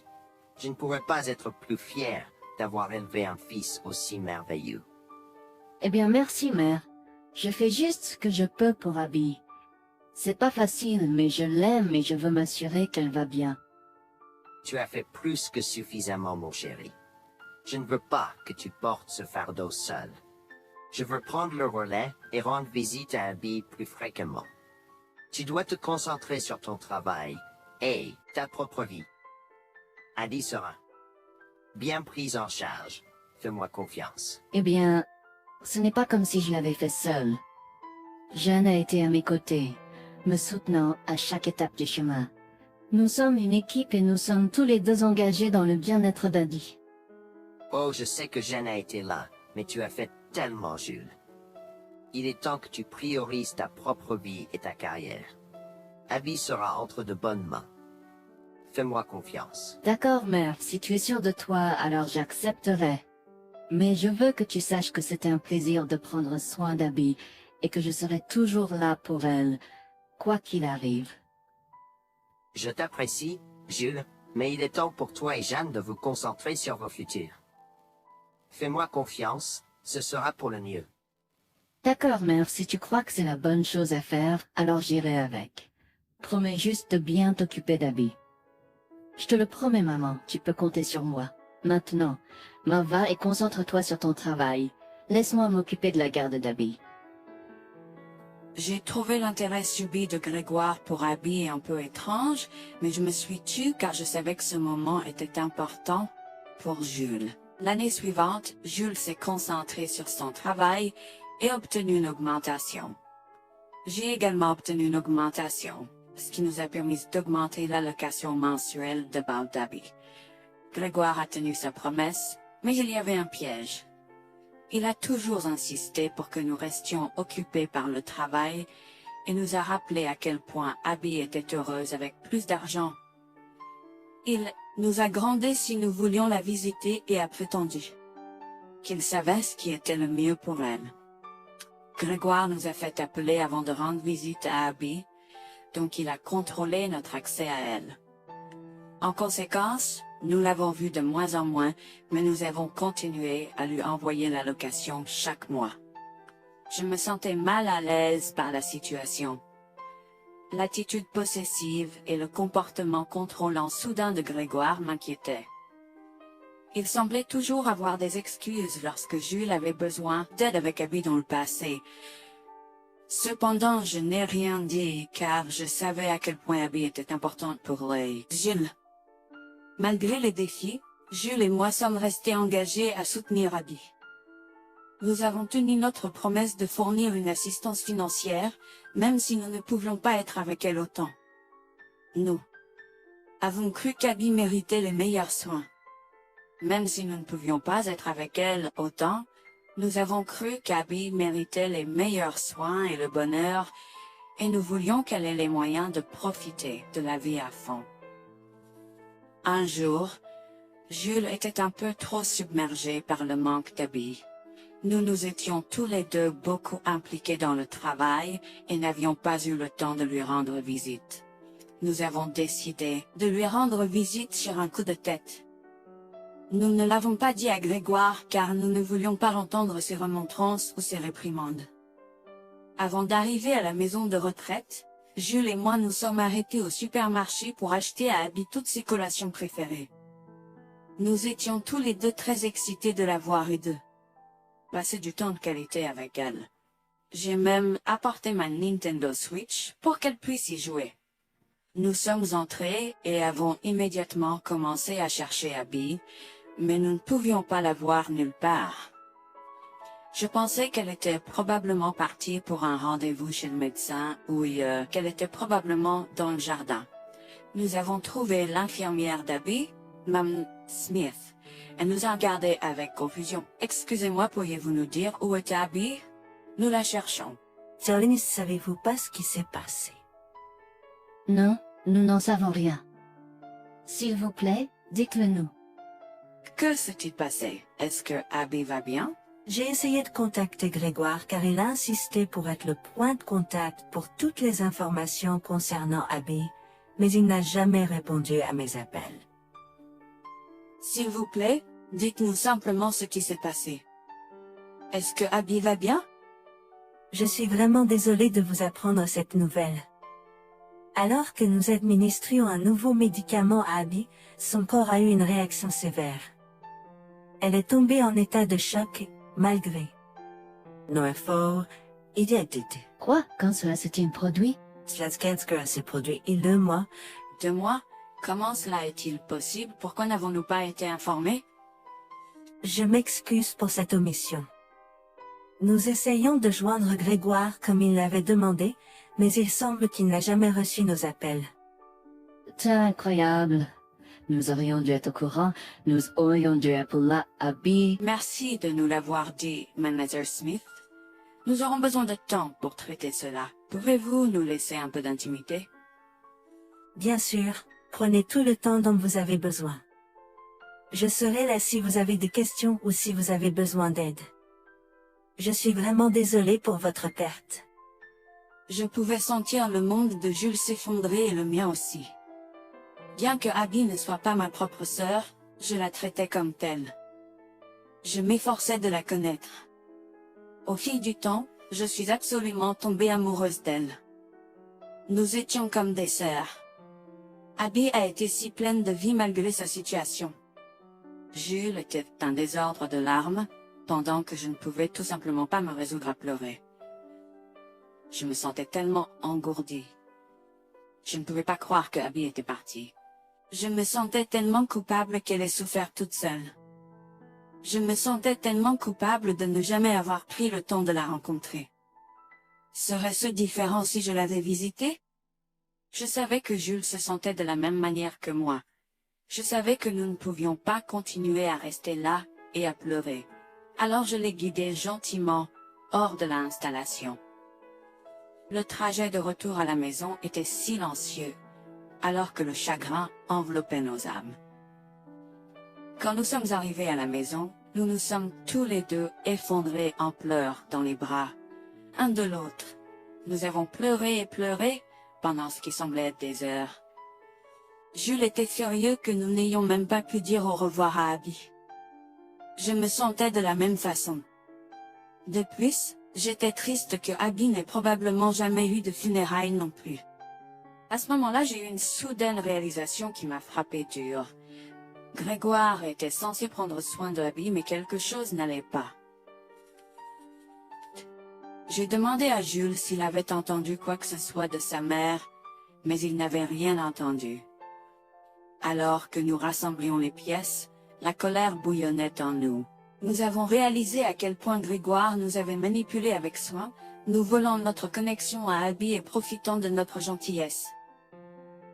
Je ne pourrais pas être plus fier d'avoir élevé un fils aussi merveilleux. Eh bien, merci, mère. Je fais juste ce que je peux pour Abby. C'est pas facile, mais je l'aime et je veux m'assurer qu'elle va bien. Tu as fait plus que suffisamment, mon chéri. Je ne veux pas que tu portes ce fardeau seul. Je veux prendre le relais et rendre visite à Abby plus fréquemment. Tu dois te concentrer sur ton travail et ta propre vie. Abby sera bien prise en charge. Fais-moi confiance. Eh bien, ce n'est pas comme si je l'avais fait seule. Jeanne a été à mes côtés, me soutenant à chaque étape du chemin. Nous sommes une équipe et nous sommes tous les deux engagés dans le bien-être d'Abby. Oh, je sais que Jeanne a été là, mais tu as fait tellement, Jules. Il est temps que tu priorises ta propre vie et ta carrière. Abby sera entre de bonnes mains. Fais-moi confiance. D'accord, mère, si tu es sûre de toi, alors j'accepterai. Mais je veux que tu saches que c'est un plaisir de prendre soin d'Abby et que je serai toujours là pour elle, quoi qu'il arrive. Je t'apprécie, Jules, mais il est temps pour toi et Jeanne de vous concentrer sur vos futurs. Fais-moi confiance, ce sera pour le mieux. D'accord, mère, si tu crois que c'est la bonne chose à faire, alors j'irai avec. Promets juste de bien t'occuper d'Abby. Je te le promets, maman, tu peux compter sur moi. Maintenant, va et concentre-toi sur ton travail. Laisse-moi m'occuper de la garde d'Abby. J'ai trouvé l'intérêt subi de Grégoire pour Abby un peu étrange, mais je me suis tue car je savais que ce moment était important pour Jules. L'année suivante, Jules s'est concentré sur son travail et obtenu une augmentation. J'ai également obtenu une augmentation, ce qui nous a permis d'augmenter l'allocation mensuelle de Bal d'Abby. Grégoire a tenu sa promesse, mais il y avait un piège. Il a toujours insisté pour que nous restions occupés par le travail et nous a rappelé à quel point Abby était heureuse avec plus d'argent. Il nous a grondé si nous voulions la visiter et a prétendu qu'il savait ce qui était le mieux pour elle. Grégoire nous a fait appeler avant de rendre visite à Abby, donc il a contrôlé notre accès à elle. En conséquence, nous l'avons vue de moins en moins, mais nous avons continué à lui envoyer l'allocation chaque mois. Je me sentais mal à l'aise par la situation. L'attitude possessive et le comportement contrôlant soudain de Grégoire m'inquiétaient. Il semblait toujours avoir des excuses lorsque Jules avait besoin d'aide avec Abby dans le passé. Cependant, je n'ai rien dit car je savais à quel point Abby était importante pour Jules. Malgré les défis, Jules et moi sommes restés engagés à soutenir Abby. Nous avons tenu notre promesse de fournir une assistance financière, même si nous ne pouvions pas être avec elle autant. Nous avons cru qu'Abby méritait les meilleurs soins. Même si nous ne pouvions pas être avec elle autant, nous avons cru qu'Abby méritait les meilleurs soins et le bonheur, et nous voulions qu'elle ait les moyens de profiter de la vie à fond. Un jour, Jules était un peu trop submergé par le manque d'Abby. Nous nous étions tous les deux beaucoup impliqués dans le travail et n'avions pas eu le temps de lui rendre visite. Nous avons décidé de lui rendre visite sur un coup de tête. Nous ne l'avons pas dit à Grégoire car nous ne voulions pas entendre ses remontrances ou ses réprimandes. Avant d'arriver à la maison de retraite, Jules et moi nous sommes arrêtés au supermarché pour acheter à Abby toutes ses collations préférées. Nous étions tous les deux très excités de la voir et de passer du temps de qualité avec elle. J'ai même apporté ma Nintendo Switch pour qu'elle puisse y jouer. Nous sommes entrés et avons immédiatement commencé à chercher Abby, mais nous ne pouvions pas la voir nulle part. Je pensais qu'elle était probablement partie pour un rendez-vous chez le médecin ou qu'elle était probablement dans le jardin. Nous avons trouvé l'infirmière d'Abby, Mme Smith. Elle nous a regardés avec confusion. « Excusez-moi, pourriez-vous nous dire où est Abby? Nous la cherchons. » Jolene, savez-vous pas ce qui s'est passé? Non, nous n'en savons rien. S'il vous plaît, dites-le nous. Que s'est-il passé? Est-ce que Abby va bien? J'ai essayé de contacter Grégoire car il a insisté pour être le point de contact pour toutes les informations concernant Abby, mais il n'a jamais répondu à mes appels. S'il vous plaît, dites-nous simplement ce qui s'est passé. Est-ce que Abby va bien? Je suis vraiment désolée de vous apprendre cette nouvelle. Alors que nous administrions un nouveau médicament à Abby, son corps a eu une réaction sévère. Elle est tombée en état de choc, malgré nos efforts et d'aide. Quoi? Quand cela s'est-il produit? Cela s'est produit il y a 2 mois. 2 mois? Comment cela est-il possible? Pourquoi n'avons-nous pas été informés? Je m'excuse pour cette omission. Nous essayons de joindre Grégoire comme il l'avait demandé, mais il semble qu'il n'a jamais reçu nos appels. C'est incroyable. Nous aurions dû être au courant. Nous aurions dû appeler Abby. Merci de nous l'avoir dit, Mademoiselle Smith. Nous aurons besoin de temps pour traiter cela. Pouvez-vous nous laisser un peu d'intimité? Bien sûr, prenez tout le temps dont vous avez besoin. Je serai là si vous avez des questions ou si vous avez besoin d'aide. Je suis vraiment désolée pour votre perte. Je pouvais sentir le monde de Jules s'effondrer et le mien aussi. Bien que Abby ne soit pas ma propre sœur, je la traitais comme telle. Je m'efforçais de la connaître. Au fil du temps, je suis absolument tombée amoureuse d'elle. Nous étions comme des sœurs. Abby a été si pleine de vie malgré sa situation. Jules était un désordre de larmes, pendant que je ne pouvais tout simplement pas me résoudre à pleurer. Je me sentais tellement engourdie. Je ne pouvais pas croire que Abby était partie. Je me sentais tellement coupable qu'elle ait souffert toute seule. Je me sentais tellement coupable de ne jamais avoir pris le temps de la rencontrer. Serait-ce différent si je l'avais visitée? Je savais que Jules se sentait de la même manière que moi. Je savais que nous ne pouvions pas continuer à rester là et à pleurer. Alors je l'ai guidée gentiment hors de l'installation. Le trajet de retour à la maison était silencieux, alors que le chagrin enveloppait nos âmes. Quand nous sommes arrivés à la maison, nous nous sommes tous les deux effondrés en pleurs dans les bras, un de l'autre. Nous avons pleuré et pleuré pendant ce qui semblait être des heures. Jules était furieux que nous n'ayons même pas pu dire au revoir à Abby. Je me sentais de la même façon. De plus, j'étais triste que Abby n'ait probablement jamais eu de funérailles non plus. À ce moment-là, j'ai eu une soudaine réalisation qui m'a frappé dur. Grégoire était censé prendre soin de Abby, mais quelque chose n'allait pas. J'ai demandé à Jules s'il avait entendu quoi que ce soit de sa mère, mais il n'avait rien entendu. Alors que nous rassemblions les pièces, la colère bouillonnait en nous. Nous avons réalisé à quel point Grégoire nous avait manipulés avec soin, nous volant notre connexion à Abby et profitant de notre gentillesse.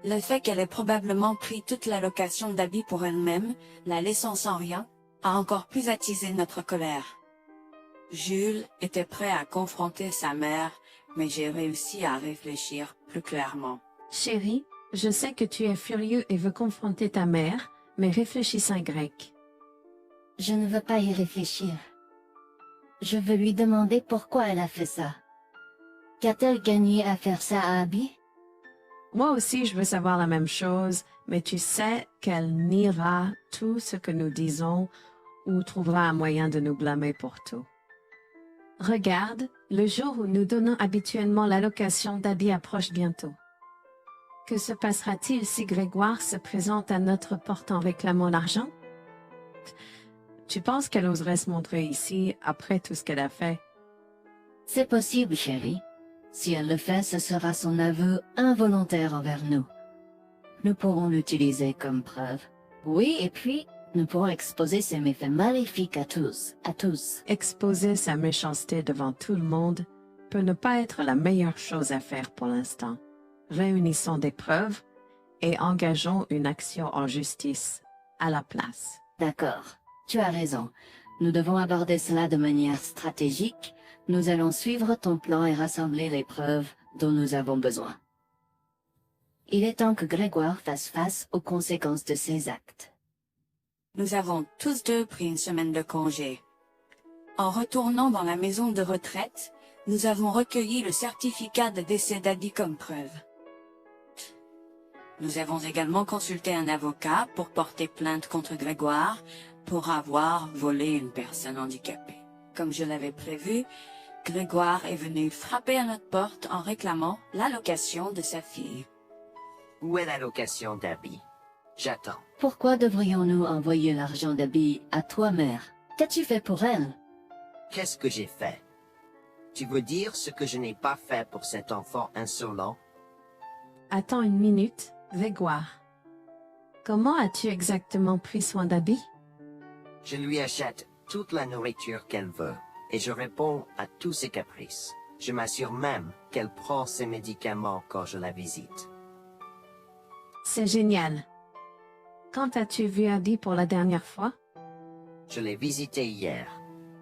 Le fait qu'elle ait probablement pris toute l'allocation d'Abby pour elle-même, la laissant sans rien, a encore plus attisé notre colère. Jules était prêt à confronter sa mère, mais j'ai réussi à réfléchir plus clairement. Chérie, je sais que tu es furieux et veux confronter ta mère, mais réfléchis en grec. Je ne veux pas y réfléchir. Je veux lui demander pourquoi elle a fait ça. Qu'a-t-elle gagné à faire ça à Abby? Moi aussi, je veux savoir la même chose, mais tu sais qu'elle niera tout ce que nous disons ou trouvera un moyen de nous blâmer pour tout. Regarde, le jour où nous donnons habituellement l'allocation d'Abby approche bientôt. Que se passera-t-il si Grégoire se présente à notre porte en réclamant l'argent? Tu penses qu'elle oserait se montrer ici après tout ce qu'elle a fait? C'est possible, chérie. Si elle le fait, ce sera son aveu involontaire envers nous. Nous pourrons l'utiliser comme preuve. Oui, et puis, nous pourrons exposer ses méfaits maléfiques à tous. Exposer sa méchanceté devant tout le monde peut ne pas être la meilleure chose à faire pour l'instant. Réunissons des preuves et engageons une action en justice à la place. D'accord, tu as raison. Nous devons aborder cela de manière stratégique. Nous allons suivre ton plan et rassembler les preuves dont nous avons besoin. Il est temps que Grégoire fasse face aux conséquences de ses actes. Nous avons tous deux pris une semaine de congé. En retournant dans la maison de retraite, nous avons recueilli le certificat de décès d'Abby comme preuve. Nous avons également consulté un avocat pour porter plainte contre Grégoire pour avoir volé une personne handicapée. Comme je l'avais prévu, Grégoire est venu frapper à notre porte en réclamant l'allocation de sa fille. Où est l'allocation d'Abby? J'attends. Pourquoi devrions-nous envoyer l'argent d'Abby à toi, mère? Qu'as-tu fait pour elle? Qu'est-ce que j'ai fait? Tu veux dire ce que je n'ai pas fait pour cet enfant insolent? Attends une minute, Grégoire. Comment as-tu exactement pris soin d'Abby? Je lui achète toute la nourriture qu'elle veut, et je réponds à tous ses caprices. Je m'assure même qu'elle prend ses médicaments quand je la visite. C'est génial. Quand as-tu vu Abby pour la dernière fois? Je l'ai visitée hier.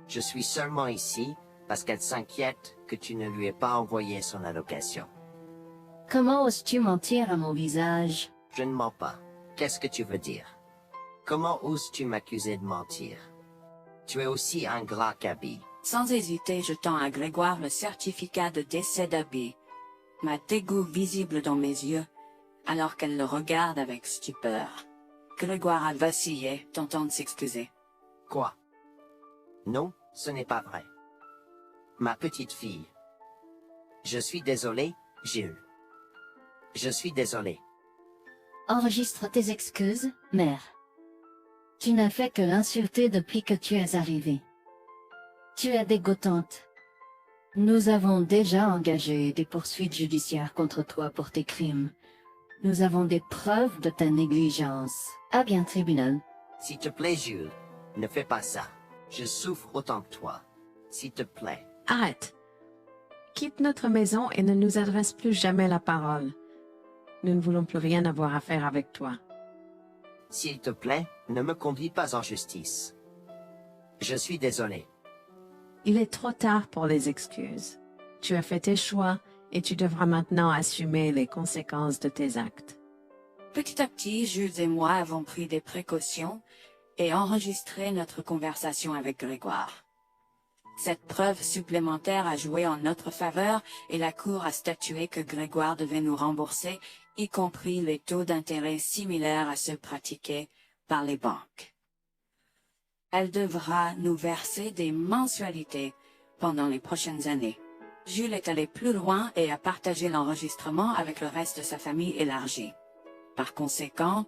Je suis seulement ici parce qu'elle s'inquiète que tu ne lui aies pas envoyé son allocation. Comment oses-tu mentir à mon visage? Je ne mens pas. Qu'est-ce que tu veux dire? Comment oses-tu m'accuser de mentir? Tu es aussi ingrat qu'Abby. Sans hésiter, je tends à Grégoire le certificat de décès d'Abby, ma dégoût visible dans mes yeux, alors qu'elle le regarde avec stupeur. Grégoire a vacillé, tentant de s'excuser. Quoi? Non, ce n'est pas vrai. Ma petite fille. Je suis désolé, Gilles. Je suis désolé. Enregistre tes excuses, mère. Tu n'as fait que l'insulter depuis que tu es arrivée. Tu es dégoûtante. Nous avons déjà engagé des poursuites judiciaires contre toi pour tes crimes. Nous avons des preuves de ta négligence. À bien, tribunal. S'il te plaît, Jules, ne fais pas ça. Je souffre autant que toi. S'il te plaît. Arrête. Quitte notre maison et ne nous adresse plus jamais la parole. Nous ne voulons plus rien avoir à faire avec toi. S'il te plaît, ne me conduis pas en justice. Je suis désolé. Il est trop tard pour les excuses. Tu as fait tes choix et tu devras maintenant assumer les conséquences de tes actes. Petit à petit, Jules et moi avons pris des précautions et enregistré notre conversation avec Grégoire. Cette preuve supplémentaire a joué en notre faveur et la Cour a statué que Grégoire devait nous rembourser, y compris les taux d'intérêt similaires à ceux pratiqués par les banques. Elle devra nous verser des mensualités pendant les prochaines années. Jules est allé plus loin et a partagé l'enregistrement avec le reste de sa famille élargie. Par conséquent,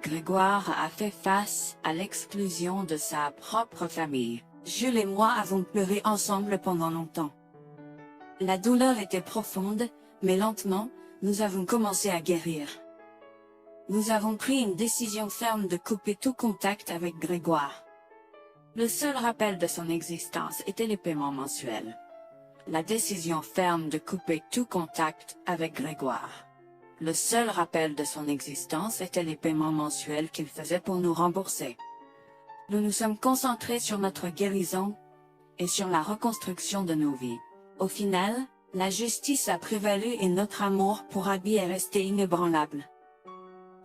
Grégoire a fait face à l'exclusion de sa propre famille. Jules et moi avons pleuré ensemble pendant longtemps. La douleur était profonde, mais lentement, nous avons commencé à guérir. Nous avons pris une décision ferme de couper tout contact avec Grégoire. Le seul rappel de son existence était les paiements mensuels. La décision ferme de couper tout contact avec Grégoire. Le seul rappel de son existence était les paiements mensuels qu'il faisait pour nous rembourser. Nous nous sommes concentrés sur notre guérison et sur la reconstruction de nos vies. Au final, la justice a prévalu et notre amour pour Abby est resté inébranlable.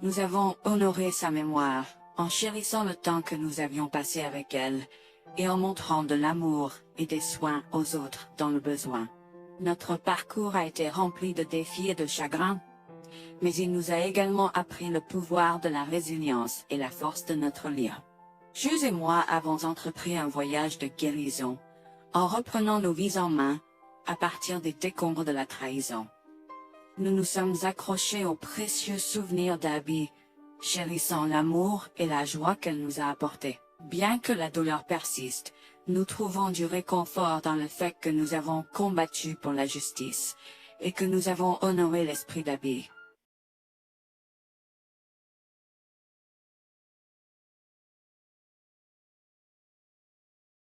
Nous avons honoré sa mémoire, en chérissant le temps que nous avions passé avec elle, et en montrant de l'amour et des soins aux autres dans le besoin. Notre parcours a été rempli de défis et de chagrins, mais il nous a également appris le pouvoir de la résilience et la force de notre lien. Jules et moi avons entrepris un voyage de guérison, en reprenant nos vies en main, à partir des décombres de la trahison. Nous nous sommes accrochés aux précieux souvenirs d'Abby, chérissant l'amour et la joie qu'elle nous a apportés. Bien que la douleur persiste, nous trouvons du réconfort dans le fait que nous avons combattu pour la justice, et que nous avons honoré l'esprit d'Abby.